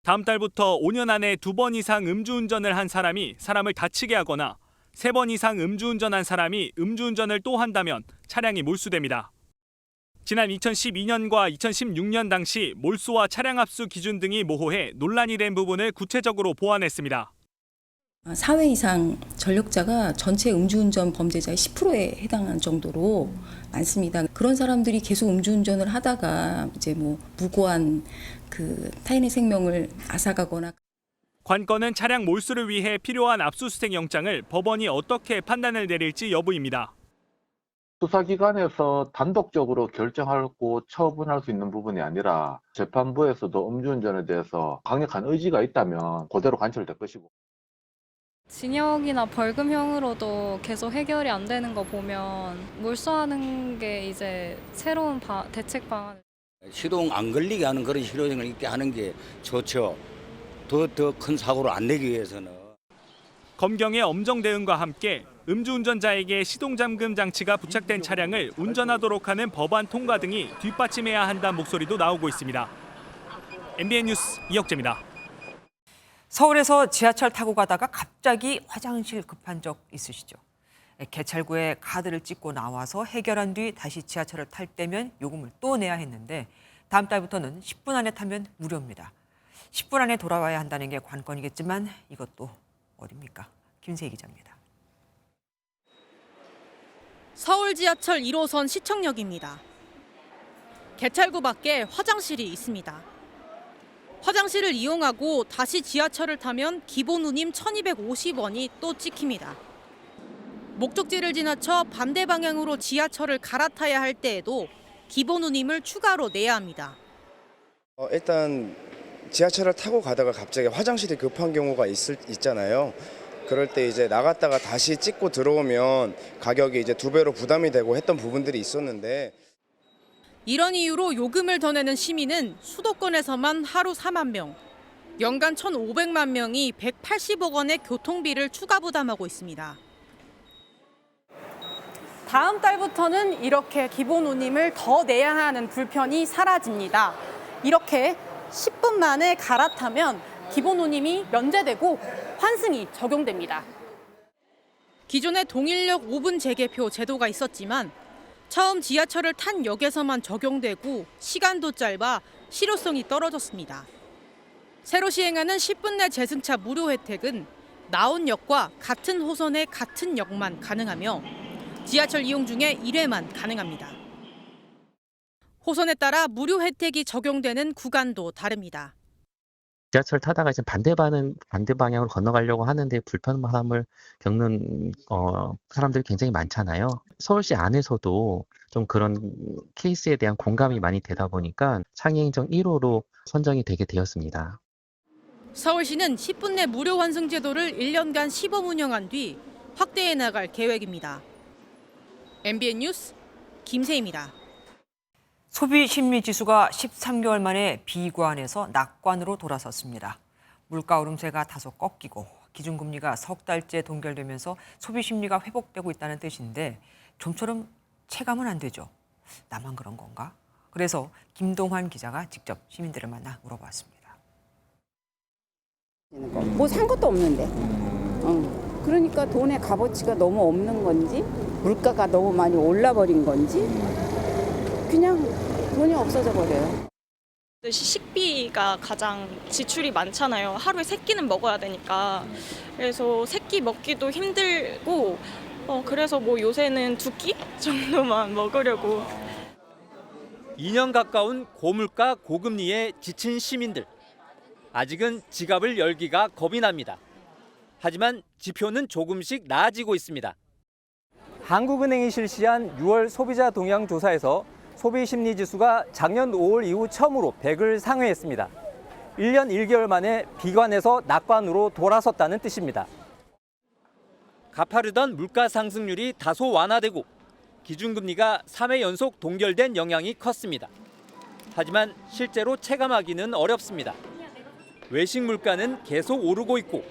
다음 달부터 5년 안에 2번 이상 음주운전을 한 사람이 사람을 다치게 하거나 3번 이상 음주운전한 사람이 음주운전을 또 한다면 차량이 몰수됩니다. 지난 2012년과 2016년 당시 몰수와 차량 압수 기준 등이 모호해 논란이 된 부분을 구체적으로 보완했습니다. 4회 이상 전력자가 전체 음주운전 범죄자의 10%에 해당하는 정도로 많습니다. 그런 사람들이 계속 음주운전을 하다가 이제 무고한 타인의 생명을 앗아가거나. 관건은 차량 몰수를 위해 필요한 압수수색 영장을 법원이 어떻게 판단을 내릴지 여부입니다. 수사기관에서 단독적으로 결정하고 처분할 수 있는 부분이 아니라 재판부에서도 음주운전에 대해서 강력한 의지가 있다면 그대로 관철될 것이고. 징역이나 벌금형으로도 계속 해결이 안 되는 거 보면 몰수하는 게 이제 새로운 대책 방안. 시동 안 걸리게 하는 그런 실효성을 있게 하는 게 좋죠. 더 큰 사고를 안 내기 위해서는. 검경의 엄정 대응과 함께 음주운전자에게 시동잠금 장치가 부착된 차량을 운전하도록 하는 법안 통과 등이 뒷받침해야 한다는 목소리도 나오고 있습니다. MBN 뉴스 이혁재입니다. 서울에서 지하철 타고 가다가 갑자기 화장실 급한 적 있으시죠? 개찰구에 카드를 찍고 나와서 해결한 뒤 다시 지하철을 탈 때면 요금을 또 내야 했는데 다음 달부터는 10분 안에 타면 무료입니다. 10분 안에 돌아와야 한다는 게 관건이겠지만 이것도 어딥니까? 김세희 기자입니다. 서울 지하철 1호선 시청역입니다. 개찰구 밖에 화장실이 있습니다. 화장실을 이용하고 다시 지하철을 타면 기본 운임 1,250원이 또 찍힙니다. 목적지를 지나쳐 반대 방향으로 지하철을 갈아타야 할 때에도 기본 운임을 추가로 내야 합니다. 일단 지하철을 타고 가다가 갑자기 화장실이 급한 경우가 있잖아요. 그럴 때 이제 나갔다가 다시 찍고 들어오면 가격이 이제 2배로 부담이 되고 했던 부분들이 있었는데 이런 이유로 요금을 더 내는 시민은 수도권에서만 하루 4만 명, 연간 1,500만 명이 180억 원의 교통비를 추가 부담하고 있습니다. 다음 달부터는 이렇게 기본 운임을 더 내야 하는 불편이 사라집니다. 이렇게 10분 만에 갈아타면 기본 운임이 면제되고 환승이 적용됩니다. 기존에 동일역 5분 재개표 제도가 있었지만 처음 지하철을 탄 역에서만 적용되고 시간도 짧아 실효성이 떨어졌습니다. 새로 시행하는 10분 내 재승차 무료 혜택은 나온 역과 같은 호선의 같은 역만 가능하며 지하철 이용 중에 1회만 가능합니다. 호선에 따라 무료 혜택이 적용되는 구간도 다릅니다. 지하철 타다가 이제 반대 방향으로 건너가려고 하는데 불편함을 겪는 사람들이 굉장히 많잖아요. 서울시 안에서도 좀 그런 케이스에 대한 공감이 많이 되다 보니까 상해행정 1호로 선정이 되게 되었습니다. 서울시는 10분 내 무료 환승 제도를 1년간 시범 운영한 뒤 확대해 나갈 계획입니다. MBN 뉴스 김세희입니다. 소비 심리 지수가 13개월 만에 비관에서 낙관으로 돌아섰습니다. 물가 오름세가 다소 꺾이고 기준금리가 석 달째 동결되면서 소비 심리가 회복되고 있다는 뜻인데 좀처럼 체감은 안 되죠. 나만 그런 건가? 그래서 김동환 기자가 직접 시민들을 만나 물어봤습니다. 뭐 산 것도 없는데. 그러니까 돈의 값어치가 너무 없는 건지, 물가가 너무 많이 올라버린 건지, 그냥 돈이 없어져 버려요. 식비가 가장 지출이 많잖아요. 하루에 3끼는 먹어야 되니까. 그래서 3끼 먹기도 힘들고, 그래서 뭐 요새는 2끼 정도만 먹으려고. 2년 가까운 고물가 고금리에 지친 시민들. 아직은 지갑을 열기가 겁이 납니다. 하지만 지표는 조금씩 나아지고 있습니다. 한국은행이 실시한 6월 소비자 동향 조사에서 소비 심리 지수가 작년 5월 이후 처음으로 100을 상회했습니다. 1년 1개월 만에 비관에서 낙관으로 돌아섰다는 뜻입니다. 가파르던 물가 상승률이 다소 완화되고 기준금리가 3회 연속 동결된 영향이 컸습니다. 하지만 실제로 체감하기는 어렵습니다. 외식 물가는 계속 오르고 있고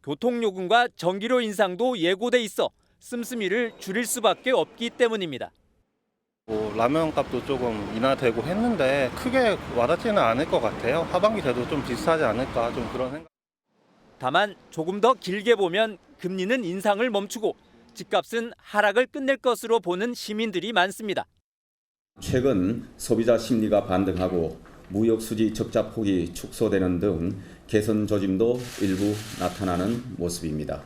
교통요금과 전기료 인상도 예고돼 있어 씀씀이를 줄일 수밖에 없기 때문입니다. 라면 값도 조금 인하되고 했는데 크게 와닿지는 않을 것 같아요. 하반기 돼도 좀 비슷하지 않을까 좀 그런 생각. 다만 조금 더 길게 보면 금리는 인상을 멈추고 집값은 하락을 끝낼 것으로 보는 시민들이 많습니다. 최근 소비자 심리가 반등하고 무역 수지 적자 폭이 축소되는 등 개선 조짐도 일부 나타나는 모습입니다.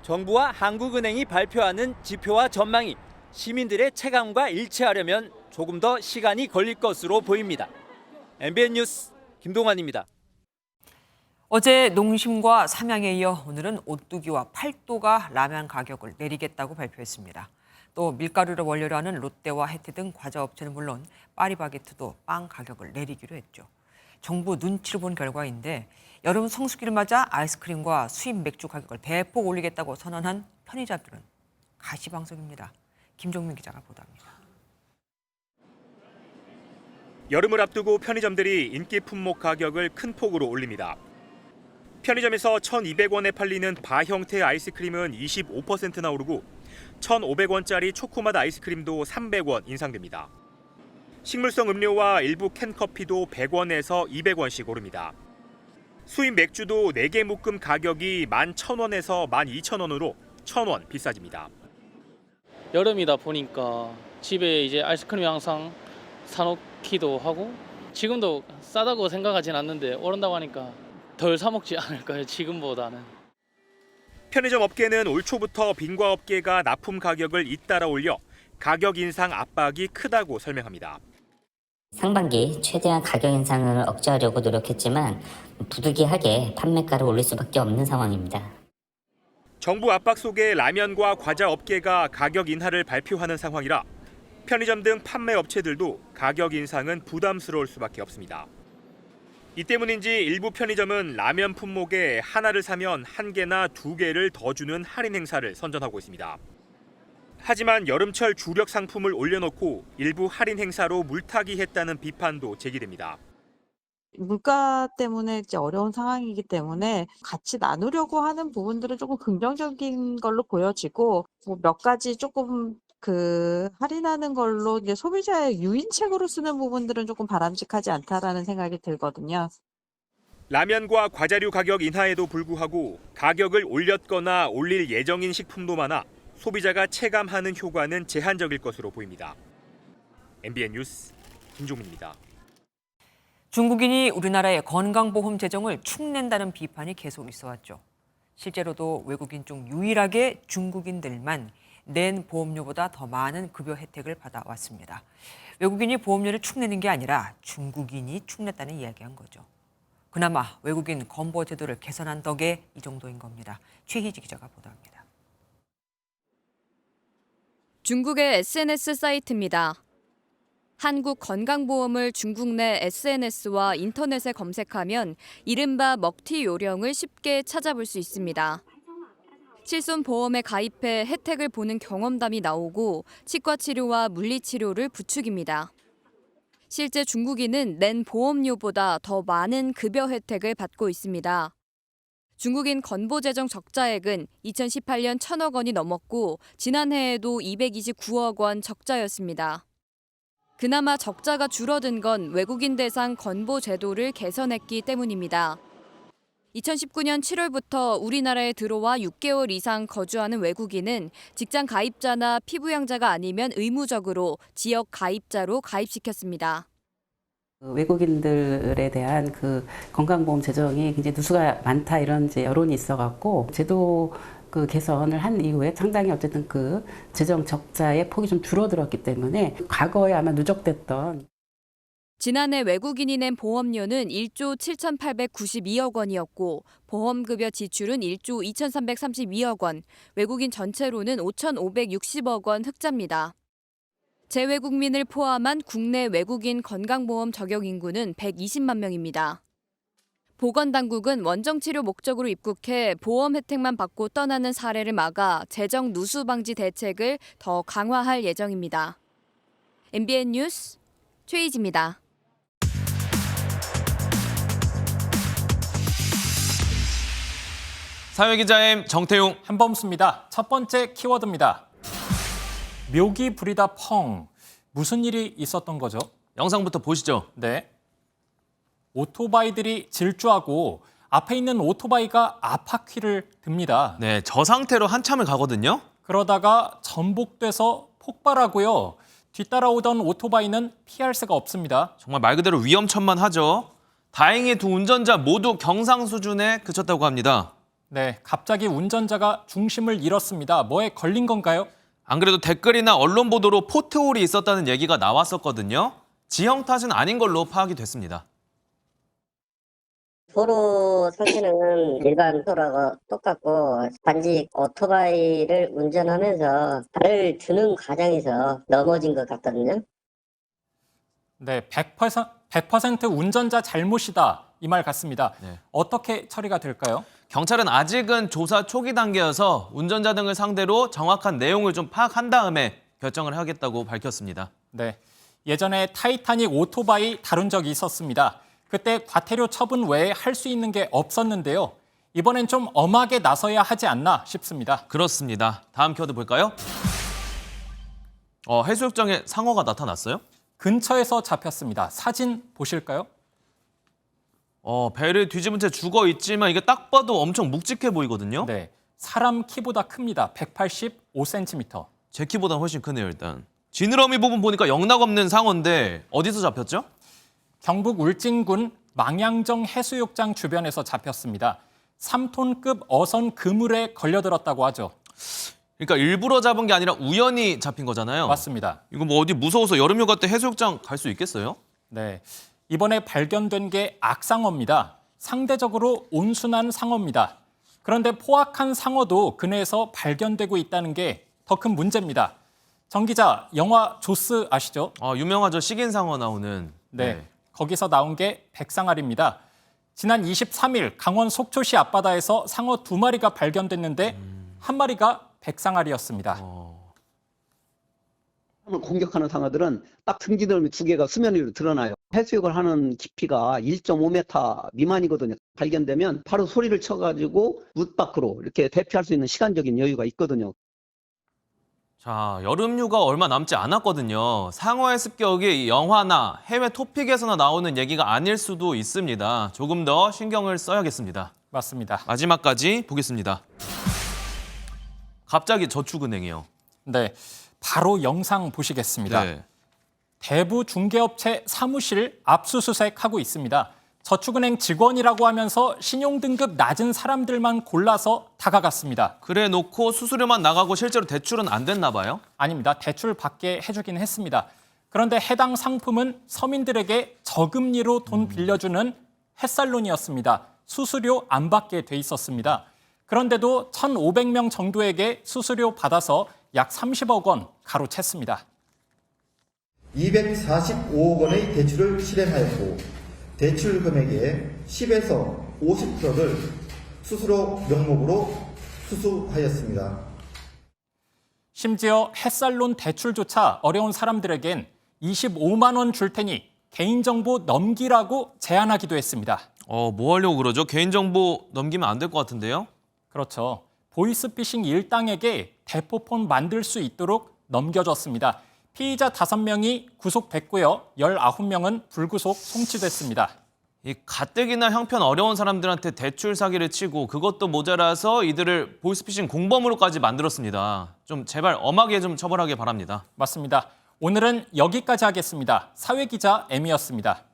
정부와 한국은행이 발표하는 지표와 전망이 시민들의 체감과 일치하려면 조금 더 시간이 걸릴 것으로 보입니다. MBN 뉴스 김동환입니다. 어제 농심과 삼양에 이어 오늘은 오뚜기와 팔도가 라면 가격을 내리겠다고 발표했습니다. 또 밀가루를 원료로 하는 롯데와 해태 등 과자업체는 물론 파리바게트도 빵 가격을 내리기로 했죠. 정부 눈치를 본 결과인데 여름 성수기를 맞아 아이스크림과 수입 맥주 가격을 대폭 올리겠다고 선언한 편의점들은 가시방석입니다. 김종민 기자가 보도합니다. 여름을 앞두고 편의점들이 인기 품목 가격을 큰 폭으로 올립니다. 편의점에서 1,200원에 팔리는 바 형태의 아이스크림은 25%나 오르고 1,500원짜리 초코맛 아이스크림도 300원 인상됩니다. 식물성 음료와 일부 캔커피도 100원에서 200원씩 오릅니다. 수입 맥주도 4개 묶음 가격이 11,000원에서 12,000원으로 1,000원 비싸집니다. 여름이다 보니까 집에 이제 아이스크림 항상 사놓기도 하고 지금도 싸다고 생각하진 않는데 오른다고 하니까 덜 사 먹지 않을까요? 지금보다는. 편의점 업계는 올 초부터 빈과 업계가 납품 가격을 잇따라 올려 가격 인상 압박이 크다고 설명합니다. 상반기 최대한 가격 인상을 억제하려고 노력했지만 부득이하게 판매가를 올릴 수밖에 없는 상황입니다. 정부 압박 속에 라면과 과자 업계가 가격 인하를 발표하는 상황이라 편의점 등 판매 업체들도 가격 인상은 부담스러울 수밖에 없습니다. 이 때문인지 일부 편의점은 라면 품목에 하나를 사면 1개나 2개를 더 주는 할인 행사를 선전하고 있습니다. 하지만 여름철 주력 상품을 올려놓고 일부 할인 행사로 물타기 했다는 비판도 제기됩니다. 물가 때문에 이제 어려운 상황이기 때문에 같이 나누려고 하는 부분들은 조금 긍정적인 걸로 보여지고 뭐 몇 가지 조금 할인하는 걸로 이제 소비자의 유인책으로 쓰는 부분들은 조금 바람직하지 않다라는 생각이 들거든요. 라면과 과자류 가격 인하에도 불구하고 가격을 올렸거나 올릴 예정인 식품도 많아 소비자가 체감하는 효과는 제한적일 것으로 보입니다. MBN 뉴스 김종민입니다. 중국인이 우리나라의 건강보험 재정을 축낸다는 비판이 계속 있어왔죠. 실제로도 외국인 중 유일하게 중국인들만 낸 보험료보다 더 많은 급여 혜택을 받아왔습니다. 외국인이 보험료를 축내는 게 아니라 중국인이 축냈다는 이야기한 거죠. 그나마 외국인 건보 제도를 개선한 덕에 이 정도인 겁니다. 최희지 기자가 보도합니다. 중국의 SNS 사이트입니다. 한국 건강보험을 중국 내 SNS와 인터넷에 검색하면 이른바 먹튀 요령을 쉽게 찾아볼 수 있습니다. 실손보험에 가입해 혜택을 보는 경험담이 나오고 치과 치료와 물리치료를 부추깁니다. 실제 중국인은 낸 보험료보다 더 많은 급여 혜택을 받고 있습니다. 중국인 건보 재정 적자액은 2018년 1,000억 원이 넘었고 지난해에도 229억 원 적자였습니다. 그나마 적자가 줄어든 건 외국인 대상 건보 제도를 개선했기 때문입니다. 2019년 7월부터 우리나라에 들어와 6개월 이상 거주하는 외국인은 직장 가입자나 피부양자가 아니면 의무적으로 지역 가입자로 가입시켰습니다. 외국인들에 대한 그 건강보험 재정이 굉장히 누수가 많다 이런 이제 여론이 있어갖고 제도 그 개선을 한 이후에 상당히 어쨌든 그 재정 적자의 폭이 좀 줄어들었기 때문에 과거에 아마 누적됐던 지난해 외국인이 낸 보험료는 1조 7,892억 원이었고 보험급여 지출은 1조 2,332억 원, 외국인 전체로는 5,560억 원 흑자입니다. 재외국민을 포함한 국내 외국인 건강보험 적용 인구는 120만 명입니다. 보건당국은 원정치료 목적으로 입국해 보험 혜택만 받고 떠나는 사례를 막아 재정 누수 방지 대책을 더 강화할 예정입니다. MBN 뉴스 최희지입니다. 사회기자의 정태용, 한범수입니다. 첫 번째 키워드입니다. 묘기 부리다 펑. 무슨 일이 있었던 거죠? 영상부터 보시죠. 네. 오토바이들이 질주하고 앞에 있는 오토바이가 앞바퀴를 듭니다. 네, 저 상태로 한참을 가거든요. 그러다가 전복돼서 폭발하고요. 뒤따라오던 오토바이는 피할 수가 없습니다. 정말 말 그대로 위험천만하죠. 다행히 두 운전자 모두 경상 수준에 그쳤다고 합니다. 네, 갑자기 운전자가 중심을 잃었습니다. 뭐에 걸린 건가요? 안 그래도 댓글이나 언론 보도로 포트홀이 있었다는 얘기가 나왔었거든요. 지형 탓은 아닌 걸로 파악이 됐습니다. 도로 상태는 일반 도로하고 똑같고 단지 오토바이를 운전하면서 발을 드는 과정에서 넘어진 것 같거든요. 네, 100% 운전자 잘못이다 이 말 같습니다. 네. 어떻게 처리가 될까요? 경찰은 아직은 조사 초기 단계여서 운전자 등을 상대로 정확한 내용을 좀 파악한 다음에 결정을 하겠다고 밝혔습니다. 네, 예전에 타이타닉 오토바이 다룬 적이 있었습니다. 그때 과태료 처분 외에 할 수 있는 게 없었는데요. 이번엔 좀 엄하게 나서야 하지 않나 싶습니다. 그렇습니다. 다음 키워드 볼까요? 해수욕장에 상어가 나타났어요? 근처에서 잡혔습니다. 사진 보실까요? 배를 뒤집은 채 죽어 있지만 이게 딱 봐도 엄청 묵직해 보이거든요. 네, 사람 키보다 큽니다. 185cm. 제 키보다 훨씬 크네요, 일단. 지느러미 부분 보니까 영락없는 상어인데 어디서 잡혔죠? 경북 울진군 망양정 해수욕장 주변에서 잡혔습니다. 3톤급 어선 그물에 걸려들었다고 하죠. 그러니까 일부러 잡은 게 아니라 우연히 잡힌 거잖아요. 맞습니다. 이거 뭐 어디 무서워서 여름휴가 때 해수욕장 갈 수 있겠어요? 네, 이번에 발견된 게 악상어입니다. 상대적으로 온순한 상어입니다. 그런데 포악한 상어도 근해에서 발견되고 있다는 게 더 큰 문제입니다. 정 기자, 영화 조스 아시죠? 유명하죠. 식인상어 나오는. 네, 거기서 나온 게 백상아리입니다. 지난 23일 강원 속초시 앞바다에서 상어 2마리가 발견됐는데 한 마리가 백상아리였습니다. 공격하는 상어들은 딱 등지더미 2개가 수면 위로 드러나요. 해수욕을 하는 깊이가 1.5m 미만이거든요. 발견되면 바로 소리를 쳐가지고 물 밖으로 이렇게 대피할 수 있는 시간적인 여유가 있거든요. 자, 여름휴가 얼마 남지 않았거든요. 상어의 습격이 영화나 해외 토픽에서나 나오는 얘기가 아닐 수도 있습니다. 조금 더 신경을 써야겠습니다. 맞습니다. 마지막까지 보겠습니다. 갑자기 저축은행이요. 네, 바로 영상 보시겠습니다. 네. 대부 중개업체 사무실 압수수색하고 있습니다. 저축은행 직원이라고 하면서 신용등급 낮은 사람들만 골라서 다가갔습니다. 그래 놓고 수수료만 나가고 실제로 대출은 안 됐나 봐요? 아닙니다. 대출 받게 해주긴 했습니다. 그런데 해당 상품은 서민들에게 저금리로 돈 빌려주는 햇살론이었습니다. 수수료 안 받게 돼 있었습니다. 그런데도 1,500명 정도에게 수수료 받아서 약 30억 원 가로챘습니다. 245억 원의 대출을 실행하였고 대출 금액의 10에서 50%를 수수료 명목으로 수수하였습니다. 심지어 햇살론 대출조차 어려운 사람들에겐 25만 원 줄 테니 개인정보 넘기라고 제안하기도 했습니다. 뭐 하려고 그러죠? 개인정보 넘기면 안 될 것 같은데요? 그렇죠. 보이스피싱 일당에게 대포폰 만들 수 있도록 넘겨줬습니다. 피의자 5명이 구속됐고요. 19명은 불구속 송치됐습니다. 이 가뜩이나 형편 어려운 사람들한테 대출 사기를 치고 그것도 모자라서 이들을 보이스피싱 공범으로까지 만들었습니다. 좀 제발 엄하게 좀 처벌하길 바랍니다. 맞습니다. 오늘은 여기까지 하겠습니다. 사회기자 M이었습니다.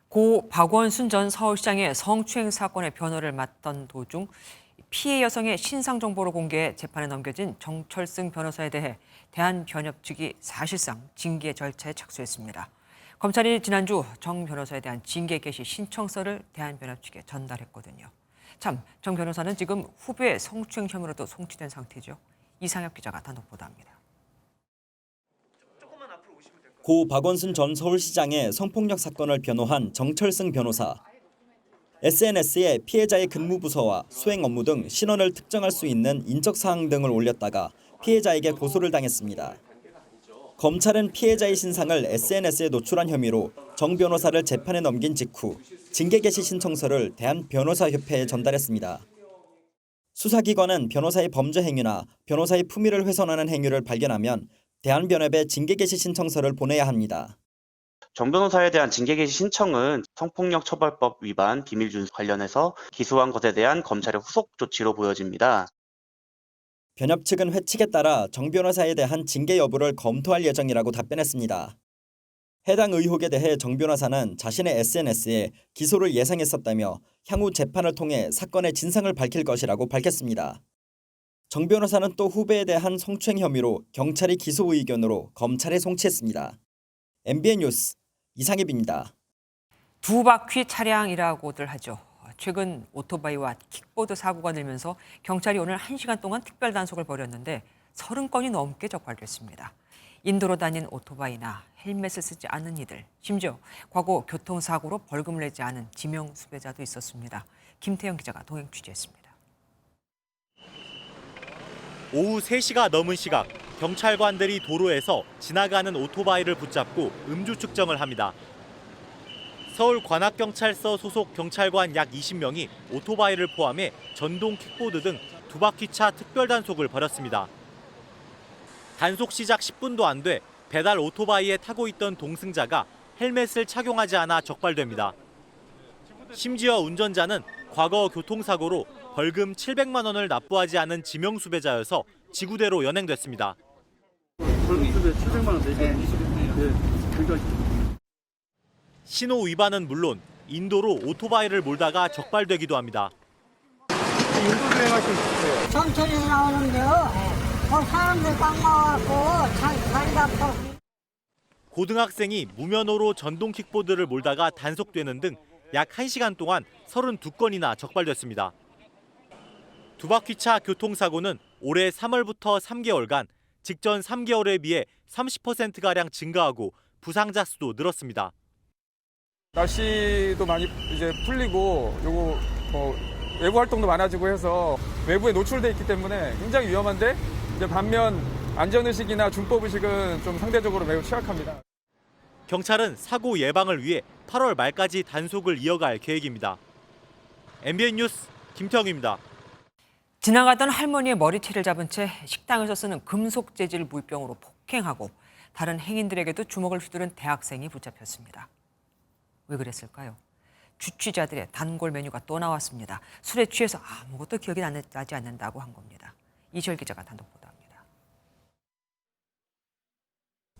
고 박원순 전 서울시장의 성추행 사건의 변호를 맡던 도중 피해 여성의 신상 정보를 공개해 재판에 넘겨진 정철승 변호사에 대해 대한변협 측이 사실상 징계 절차에 착수했습니다. 검찰이 지난주 정 변호사에 대한 징계 개시 신청서를 대한변협 측에 전달했거든요. 참, 정 변호사는 지금 후배 성추행 혐의로도 송치된 상태죠. 이상엽 기자가 단독 보도합니다. 고 박원순 전 서울시장의 성폭력 사건을 변호한 정철승 변호사. SNS에 피해자의 근무부서와 수행 업무 등 신원을 특정할 수 있는 인적 사항 등을 올렸다가 피해자에게 고소를 당했습니다. 검찰은 피해자의 신상을 SNS에 노출한 혐의로 정 변호사를 재판에 넘긴 직후 징계 개시 신청서를 대한변호사협회에 전달했습니다. 수사기관은 변호사의 범죄 행위나 변호사의 품위를 훼손하는 행위를 발견하면 대한변협에 징계 개시 신청서를 보내야 합니다. 정 변호사에 대한 징계 개시 신청은 성폭력 처벌법 위반 비밀 준수 관련해서 기소한 것에 대한 검찰의 후속 조치로 보여집니다. 변협 측은 회칙에 따라 정 변호사에 대한 징계 여부를 검토할 예정이라고 답변했습니다. 해당 의혹에 대해 정 변호사는 자신의 SNS에 기소를 예상했었다며 향후 재판을 통해 사건의 진상을 밝힐 것이라고 밝혔습니다. 정 변호사는 또 후배에 대한 성추행 혐의로 경찰이 기소 의견으로 검찰에 송치했습니다. MBN 뉴스 이상엽입니다. 두 바퀴 차량이라고들 하죠. 최근 오토바이와 킥보드 사고가 늘면서 경찰이 오늘 1시간 동안 특별 단속을 벌였는데 30건이 넘게 적발됐습니다. 인도로 다닌 오토바이나 헬멧을 쓰지 않는 이들, 심지어 과거 교통사고로 벌금을 내지 않은 지명 수배자도 있었습니다. 김태영 기자가 동행 취재했습니다. 오후 3시가 넘은 시각, 경찰관들이 도로에서 지나가는 오토바이를 붙잡고 음주 측정을 합니다. 서울관악경찰서 소속 경찰관 약 20명이 오토바이를 포함해 전동 킥보드 등 두 바퀴차 특별 단속을 벌였습니다. 단속 시작 10분도 안 돼 배달 오토바이에 타고 있던 동승자가 헬멧을 착용하지 않아 적발됩니다. 심지어 운전자는 과거 교통사고로 벌금 700만 원을 납부하지 않은 지명수배자여서 지구대로 연행됐습니다. 벌금 700만 원 내시겠네요. 신호 위반은 물론 인도로 오토바이를 몰다가 적발되기도 합니다. 인도 주행하실 수 있어요. 천천히 나오는데요. 사람들 꽉 막아갖고 자리가 아파. 고등학생이 무면허로 전동 킥보드를 몰다가 단속되는 등 약 1시간 동안 32건이나 적발됐습니다. 두 바퀴차 교통사고는 올해 3월부터 3개월간 직전 3개월에 비해 30%가량 증가하고 부상자 수도 늘었습니다. 날씨도 많이 이제 풀리고 요거 외부 활동도 많아지고 해서 외부에 노출돼 있기 때문에 굉장히 위험한데 이제 반면 안전의식이나 준법의식은 좀 상대적으로 매우 취약합니다. 경찰은 사고 예방을 위해 8월 말까지 단속을 이어갈 계획입니다. MBN 뉴스 김태형입니다. 지나가던 할머니의 머리채를 잡은 채 식당에서 쓰는 금속 재질 물병으로 폭행하고 다른 행인들에게도 주먹을 휘두른 대학생이 붙잡혔습니다. 왜 그랬을까요? 주취자들의 단골 메뉴가 또 나왔습니다. 술에 취해서 아무것도 기억이 나지 않는다고 한 겁니다. 이시열 기자가 단독 보도합니다.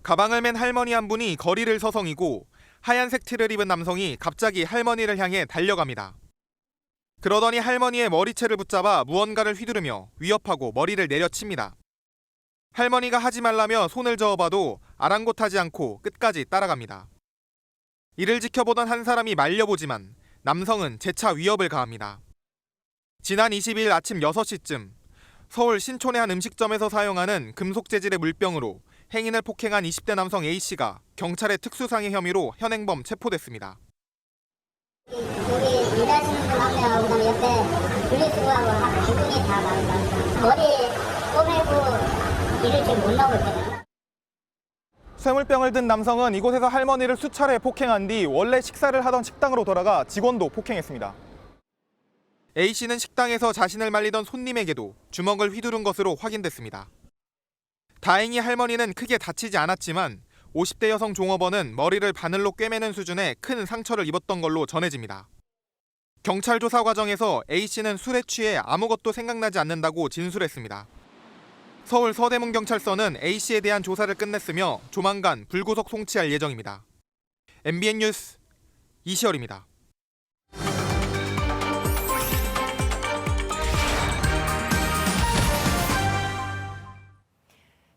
가방을 맨 할머니 한 분이 거리를 서성이고 하얀색 티를 입은 남성이 갑자기 할머니를 향해 달려갑니다. 그러더니 할머니의 머리채를 붙잡아 무언가를 휘두르며 위협하고 머리를 내려칩니다. 할머니가 하지 말라며 손을 저어봐도 아랑곳하지 않고 끝까지 따라갑니다. 이를 지켜보던 한 사람이 말려보지만 남성은 재차 위협을 가합니다. 지난 22일 아침 6시쯤 서울 신촌의 한 음식점에서 사용하는 금속 재질의 물병으로 행인을 폭행한 20대 남성 A씨가 경찰의 특수상해 혐의로 현행범 체포됐습니다. 여기 일하시는 분 한 명하고 그다음에 옆에 분리수거하고 두 분이 다 많이 머리에 꼬매고 일을 지금 못 나오고 있거든요. 쇠물병을 든 남성은 이곳에서 할머니를 수차례 폭행한 뒤 원래 식사를 하던 식당으로 돌아가 직원도 폭행했습니다. A씨는 식당에서 자신을 말리던 손님에게도 주먹을 휘두른 것으로 확인됐습니다. 다행히 할머니는 크게 다치지 않았지만 50대 여성 종업원은 머리를 바늘로 꿰매는 수준의 큰 상처를 입었던 걸로 전해집니다. 경찰 조사 과정에서 A씨는 술에 취해 아무것도 생각나지 않는다고 진술했습니다. 서울 서대문경찰서는 A씨에 대한 조사를 끝냈으며 조만간 불구속 송치할 예정입니다. MBN 뉴스 이시열입니다.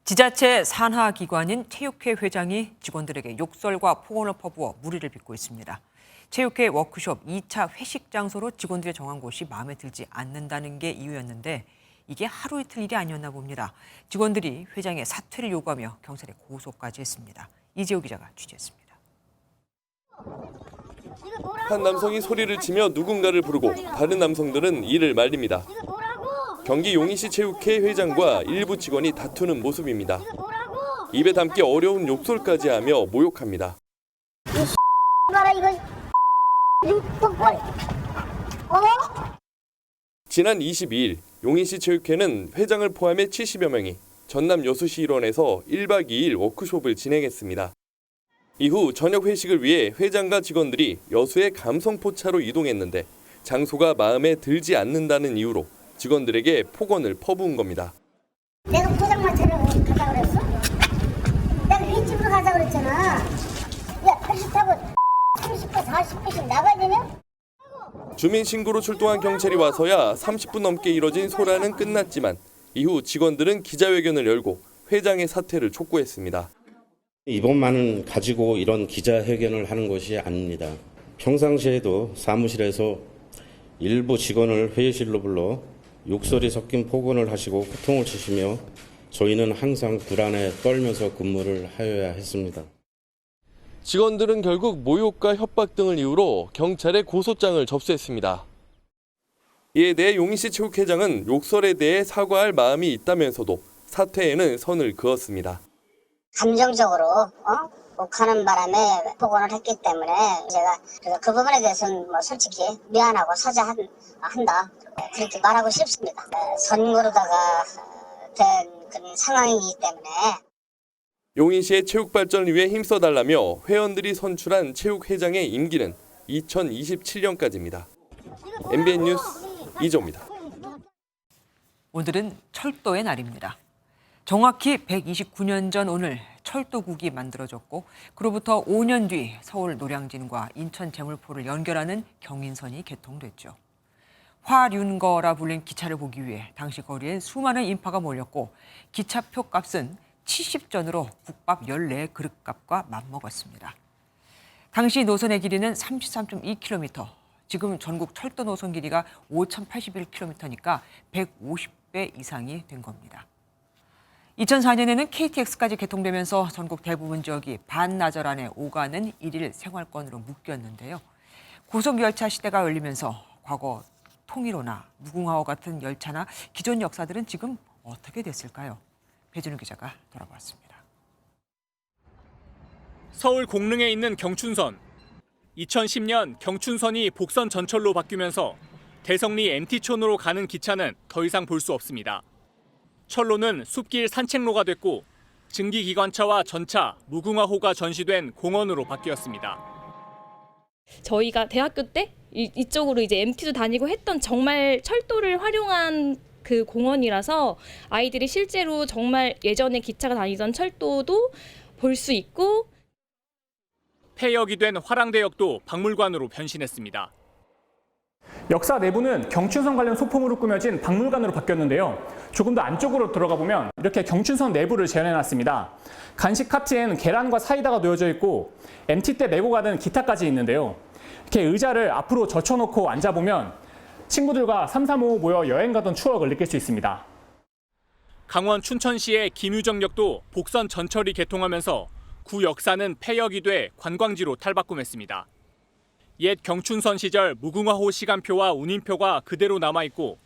지자체 산하기관인 체육회 회장이 직원들에게 욕설과 폭언을 퍼부어 물의를 빚고 있습니다. 체육회 워크숍 2차 회식 장소로 직원들이 정한 곳이 마음에 들지 않는다는 게 이유였는데 이게 하루 이틀 일이 아니었나 봅니다. 직원들이 회장의 사퇴를 요구하며 경찰에 고소까지 했습니다. 이재호 기자가 취재했습니다. 한 남성이 소리를 치며 누군가를 부르고 다른 남성들은 이를 말립니다. 경기 용인시 체육회 회장과 일부 직원이 다투는 모습입니다. 입에 담기 어려운 욕설까지 하며 모욕합니다. 지난 22일 용인시 체육회는 회장을 포함해 70여 명이 전남 여수시 일원에서 1박 2일 워크숍을 진행했습니다. 이후 저녁 회식을 위해 회장과 직원들이 여수의 감성포차로 이동했는데 장소가 마음에 들지 않는다는 이유로 직원들에게 폭언을 퍼부은 겁니다. 내가 포장마차를 가자 그랬어? 내가 윗집으로 가자 그랬잖아. 야, 택시 타고 30분, 40분씩 나가야 되냐? 주민 신고로 출동한 경찰이 와서야 30분 넘게 이뤄진 소란은 끝났지만 이후 직원들은 기자회견을 열고 회장의 사퇴를 촉구했습니다. 이번만은 가지고 이런 기자회견을 하는 것이 아닙니다. 평상시에도 사무실에서 일부 직원을 회의실로 불러 욕설이 섞인 폭언을 하시고 호통을 치시며 저희는 항상 불안에 떨면서 근무를 하여야 했습니다. 직원들은 결국 모욕과 협박 등을 이유로 경찰에 고소장을 접수했습니다. 이에 대해 용인시 체육회장은 욕설에 대해 사과할 마음이 있다면서도 사퇴에는 선을 그었습니다. 감정적으로 욱하는 바람에 폭언을 했기 때문에 제가 그래서 그 부분에 대해서는 뭐 솔직히 미안하고 사죄한다 그렇게 말하고 싶습니다. 선거로다가 된 그런 상황이기 때문에. 용인시의 체육 발전을 위해 힘써달라며 회원들이 선출한 체육회장의 임기는 2027년까지입니다. MBN 뉴스 이조입니다. 오늘은 철도의 날입니다. 정확히 129년 전 오늘 철도국이 만들어졌고 그로부터 5년 뒤 서울 노량진과 인천 제물포를 연결하는 경인선이 개통됐죠. 화륜거라 불린 기차를 보기 위해 당시 거리엔 수많은 인파가 몰렸고 기차표 값은 70전으로 국밥 14그릇값과 맞먹었습니다. 당시 노선의 길이는 33.2km, 지금 전국 철도 노선 길이가 5,081km니까 150배 이상이 된 겁니다. 2004년에는 KTX까지 개통되면서 전국 대부분 지역이 반나절 안에 오가는 일일 생활권으로 묶였는데요. 고속열차 시대가 열리면서 과거 통일호나 무궁화호 같은 열차나 기존 역사들은 지금 어떻게 됐을까요? 배준우 기자가 돌아봤습니다. 서울 공릉에 있는 경춘선. 2010년 경춘선이 복선 전철로 바뀌면서 대성리 MT촌으로 가는 기차는 더 이상 볼 수 없습니다. 철로는 숲길 산책로가 됐고 증기기관차와 전차, 무궁화호가 전시된 공원으로 바뀌었습니다. 저희가 대학교 때 이쪽으로 이제 MT도 다니고 했던 정말 철도를 활용한 그 공원이라서 아이들이 실제로 정말 예전에 기차가 다니던 철도도 볼 수 있고. 폐역이 된 화랑대역도 박물관으로 변신했습니다. 역사 내부는 경춘선 관련 소품으로 꾸며진 박물관으로 바뀌었는데요. 조금 더 안쪽으로 들어가 보면 이렇게 경춘선 내부를 재현해놨습니다. 간식 카트에는 계란과 사이다가 놓여져 있고 MT 때 메고 가는 기타까지 있는데요. 이렇게 의자를 앞으로 젖혀놓고 앉아보면 친구들과 335 모여 여행 가던 추억을 느낄 수 있습니다. 강원 춘천시의 김유정역도 복선 전철이 개통하면서 구 역사는 폐역이 돼 관광지로 탈바꿈했습니다. 옛 경춘선 시절 무궁화호 시간표와 운임표가 그대로 남아있고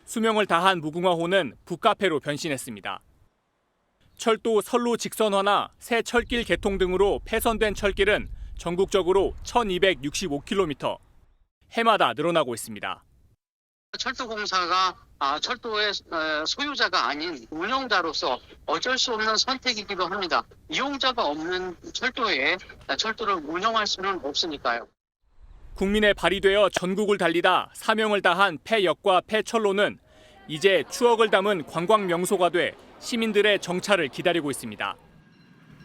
수명을 다한 무궁화호는 북카페로 변신했습니다. 철도 선로 직선화나 새 철길 개통 등으로 폐선된 철길은 전국적으로 1265km, 해마다 늘어나고 있습니다. 철도공사가 철도의 소유자가 아닌 운영자로서 어쩔 수 없는 선택이기도 합니다. 이용자가 없는 철도에 철도를 운영할 수는 없으니까요. 국민에 발휘되어 전국을 달리다 사명을 다한 폐역과 폐철로는 이제 추억을 담은 관광 명소가 돼 시민들의 정차를 기다리고 있습니다.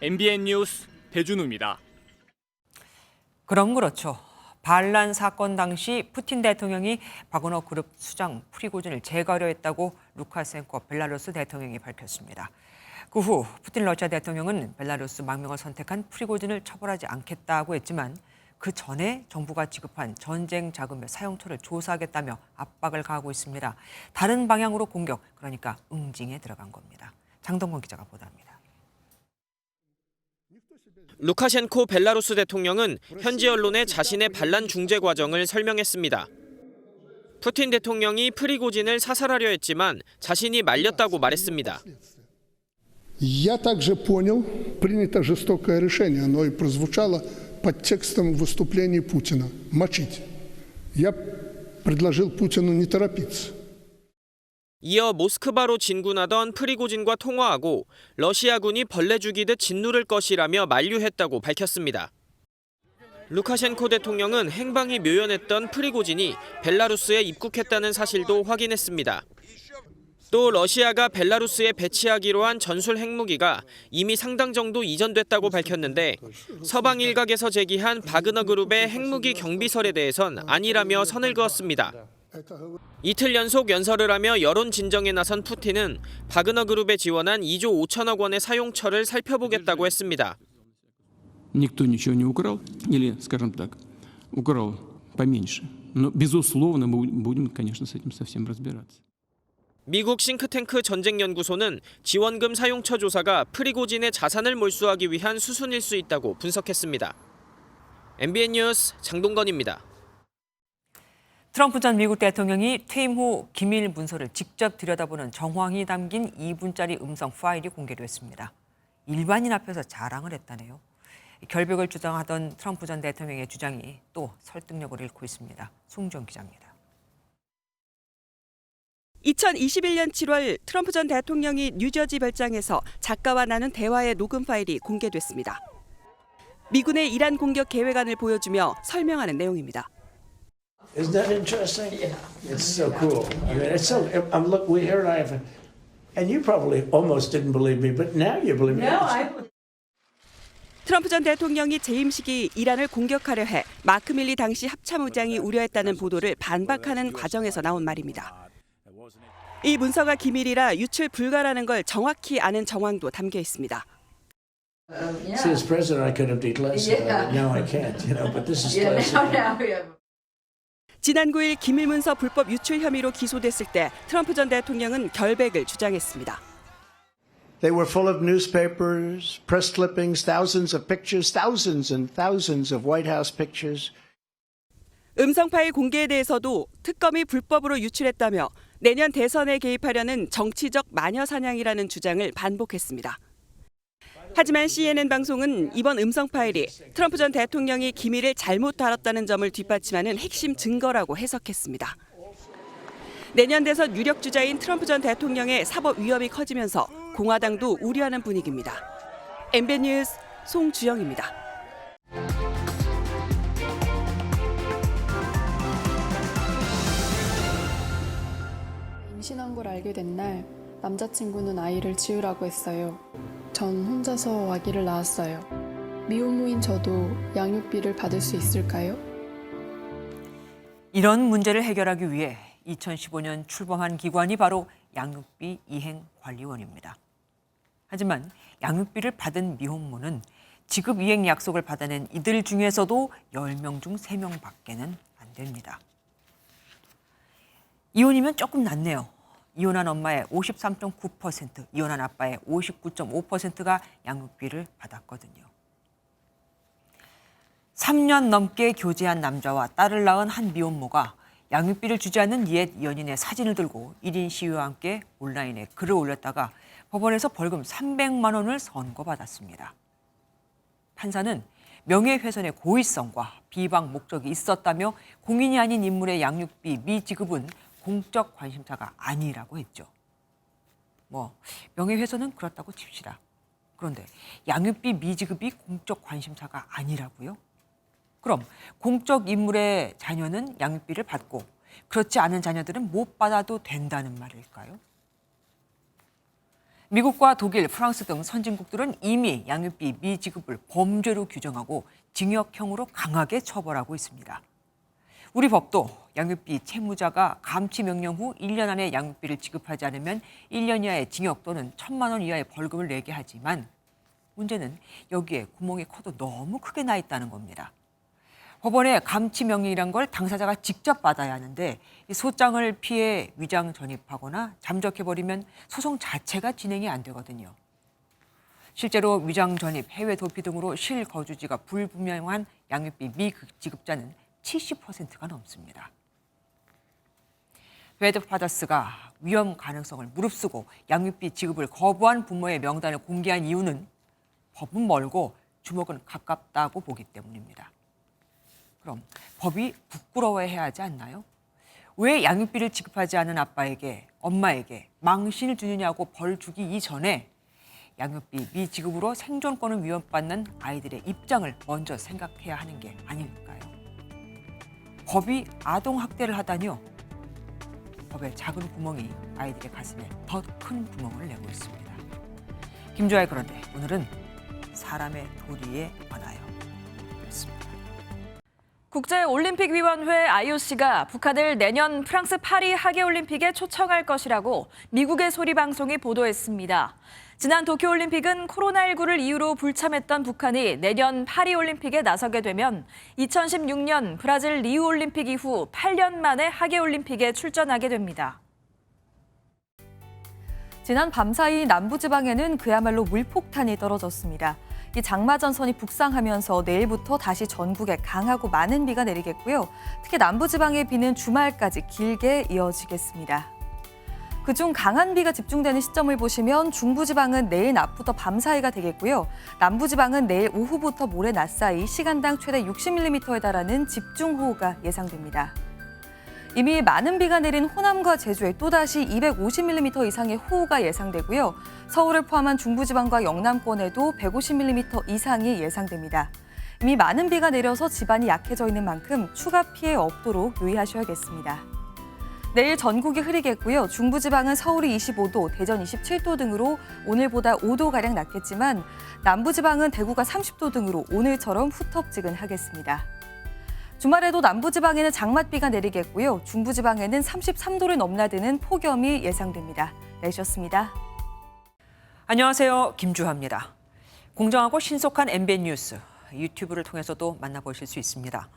MBN 뉴스 배준우입니다. 그럼 그렇죠. 반란 사건 당시 푸틴 대통령이 바그너 그룹 수장 프리고진을 제거하려 했다고 루카셴코 벨라루스 대통령이 밝혔습니다. 그 후 푸틴 러시아 대통령은 벨라루스 망명을 선택한 프리고진을 처벌하지 않겠다고 했지만 그 전에 정부가 지급한 전쟁 자금의 사용처를 조사하겠다며 압박을 가하고 있습니다. 다른 방향으로 공격, 그러니까 응징에 들어간 겁니다. 장동건 기자가 보도합니다. 루카셴코 벨라루스 대통령은 현지 언론에 자신의 반란 중재 과정을 설명했습니다. 푸틴 대통령이 프리고진을 사살하려 했지만 자신이 말렸다고 말했습니다. Я также понял, принято жестокое решение, оно и прозвучало под текстом выступлений Путина – мочить. Я предложил Путину не торопиться. 이어 모스크바로 진군하던 프리고진과 통화하고 러시아군이 벌레 죽이듯 짓누를 것이라며 만류했다고 밝혔습니다. 루카셴코 대통령은 행방이 묘연했던 프리고진이 벨라루스에 입국했다는 사실도 확인했습니다. 또 러시아가 벨라루스에 배치하기로 한 전술 핵무기가 이미 상당 정도 이전됐다고 밝혔는데 서방 일각에서 제기한 바그너 그룹의 핵무기 경비설에 대해선 아니라며 선을 그었습니다. 이틀 연속 연설을 하며 여론 진정에 나선 푸틴은 바그너 그룹에 지원한 2조 5천억 원의 사용처를 살펴보겠다고 했습니다. Никто ничего не украл, или, скажем так, украл поменьше. Но, безусловно, мы будем, конечно, с этим совсем разбираться. 미국 싱크탱크 전쟁연구소는 지원금 사용처 조사가 프리고진의 자산을 몰수하기 위한 수순일 수 있다고 분석했습니다. MBN 뉴스 장동건입니다. 트럼프 전 미국 대통령이 퇴임 후 기밀 문서를 직접 들여다보는 정황이 담긴 2분짜리 음성 파일이 공개됐습니다. 일반인 앞에서 자랑을 했다네요. 결백을 주장하던 트럼프 전 대통령의 주장이 또 설득력을 잃고 있습니다. 송지영 기자입니다. 2021년 7월 트럼프 전 대통령이 뉴저지 별장에서 작가와 나눈 대화의 녹음 파일이 공개됐습니다. 미군의 이란 공격 계획안을 보여주며 설명하는 내용입니다. Isn't that interesting? Yeah. It's so cool. I mean, it's so. Look, we here I have, and you probably almost didn't believe me, but now you believe me. No, 트럼프 전 대통령이 재임 시기 이란을 공격하려 해 마크 밀리 당시 합참의장이 우려했다는 보도를 반박하는 과정에서 나온 말입니다. 이 문서가 기밀이라 유출 불가라는 걸 정확히 아는 정황도 담겨 있습니다. See, as president, I could have did less. Now I can't, but this is classic. 지난 9일 기밀문서 불법 유출 혐의로 기소됐을 때 트럼프 전 대통령은 결백을 주장했습니다. They were full of newspapers, press clippings, thousands of pictures, thousands and thousands of White House pictures. 음성 파일 공개에 대해서도 특검이 불법으로 유출했다며 내년 대선에 개입하려는 정치적 마녀 사냥이라는 주장을 반복했습니다. 하지만 CNN 방송은 이번 음성 파일이 트럼프 전 대통령이 기밀을 잘못 다뤘다는 점을 뒷받침하는 핵심 증거라고 해석했습니다. 내년 대선 유력 주자인 트럼프 전 대통령의 사법 위협이 커지면서 공화당도 우려하는 분위기입니다. MBN 뉴스 송주영입니다. 임신한 걸 알게 된 날 남자친구는 아이를 지우라고 했어요. 전 혼자서 아기를 낳았어요. 미혼모인 저도 양육비를 받을 수 있을까요? 이런 문제를 해결하기 위해 2015년 출범한 기관이 바로 양육비 이행관리원입니다. 하지만 양육비를 받은 미혼모는 지급 이행 약속을 받아낸 이들 중에서도 10명 중 3명밖에는 안 됩니다. 이혼이면 조금 낫네요. 이혼한 엄마의 53.9%, 이혼한 아빠의 59.5%가 양육비를 받았거든요. 3년 넘게 교제한 남자와 딸을 낳은 한 미혼모가 양육비를 주지 않는 옛 연인의 사진을 들고 1인 시위와 함께 온라인에 글을 올렸다가 법원에서 벌금 300만 원을 선고받았습니다. 판사는 명예훼손의 고의성과 비방 목적이 있었다며 공인이 아닌 인물의 양육비 미지급은 공적 관심사가 아니라고 했죠. 명예훼손은 그렇다고 칩시다. 그런데 양육비 미지급이 공적 관심사가 아니라고요? 그럼 공적 인물의 자녀는 양육비를 받고 그렇지 않은 자녀들은 못 받아도 된다는 말일까요? 미국과 독일, 프랑스 등 선진국들은 이미 양육비 미지급을 범죄로 규정하고 징역형으로 강하게 처벌하고 있습니다. 우리 법도 양육비 채무자가 감치 명령 후 1년 안에 양육비를 지급하지 않으면 1년 이하의 징역 또는 1,000만 원 이하의 벌금을 내게 하지만 문제는 여기에 구멍이 커도 너무 크게 나 있다는 겁니다. 법원의 감치 명령이란 걸 당사자가 직접 받아야 하는데 이 소장을 피해 위장 전입하거나 잠적해버리면 소송 자체가 진행이 안 되거든요. 실제로 위장 전입, 해외 도피 등으로 실거주지가 불분명한 양육비 미지급자는 70%가 넘습니다. 배드파더스가 위험 가능성을 무릅쓰고 양육비 지급을 거부한 부모의 명단을 공개한 이유는 법은 멀고 주먹은 가깝다고 보기 때문입니다. 그럼 법이 부끄러워해야 하지 않나요? 왜 양육비를 지급하지 않은 아빠에게, 엄마에게 망신을 주느냐고 벌 주기 이전에 양육비 미지급으로 생존권을 위협받는 아이들의 입장을 먼저 생각해야 하는 게 아닐까요? 법이 아동학대를 하다니요? 법의 작은 구멍이 아이들의 가슴에 더 큰 구멍을 내고 있습니다. 김주아의 그런데 오늘은 사람의 도리에 관하여 그렇습니다. 국제올림픽위원회 IOC가 북한을 내년 프랑스 파리 하계올림픽에 초청할 것이라고 미국의 소리방송이 보도했습니다. 지난 도쿄올림픽은 코로나19를 이유로 불참했던 북한이 내년 파리올림픽에 나서게 되면 2016년 브라질 리우올림픽 이후 8년 만에 하계올림픽에 출전하게 됩니다. 지난 밤사이 남부지방에는 그야말로 물폭탄이 떨어졌습니다. 이 장마전선이 북상하면서 내일부터 다시 전국에 강하고 많은 비가 내리겠고요. 특히 남부지방의 비는 주말까지 길게 이어지겠습니다. 그중 강한 비가 집중되는 시점을 보시면 중부지방은 내일 낮부터 밤사이가 되겠고요. 남부지방은 내일 오후부터 모레 낮 사이 시간당 최대 60mm에 달하는 집중호우가 예상됩니다. 이미 많은 비가 내린 호남과 제주에 또다시 250mm 이상의 호우가 예상되고요. 서울을 포함한 중부지방과 영남권에도 150mm 이상이 예상됩니다. 이미 많은 비가 내려서 지반이 약해져 있는 만큼 추가 피해 없도록 유의하셔야겠습니다. 내일 전국이 흐리겠고요. 중부지방은 서울이 25도, 대전 27도 등으로 오늘보다 5도가량 낮겠지만 남부지방은 대구가 30도 등으로 오늘처럼 후텁지근하겠습니다. 주말에도 남부지방에는 장맛비가 내리겠고요. 중부지방에는 33도를 넘나드는 폭염이 예상됩니다. 내주셨습니다. 안녕하세요. 김주하입니다. 공정하고 신속한 MBN 뉴스, 유튜브를 통해서도 만나보실 수 있습니다.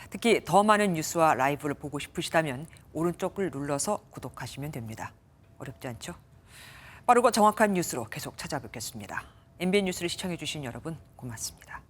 특히 더 많은 뉴스와 라이브를 보고 싶으시다면 오른쪽을 눌러서 구독하시면 됩니다. 어렵지 않죠? 빠르고 정확한 뉴스로 계속 찾아뵙겠습니다. MBN 뉴스를 시청해 주신 여러분 고맙습니다.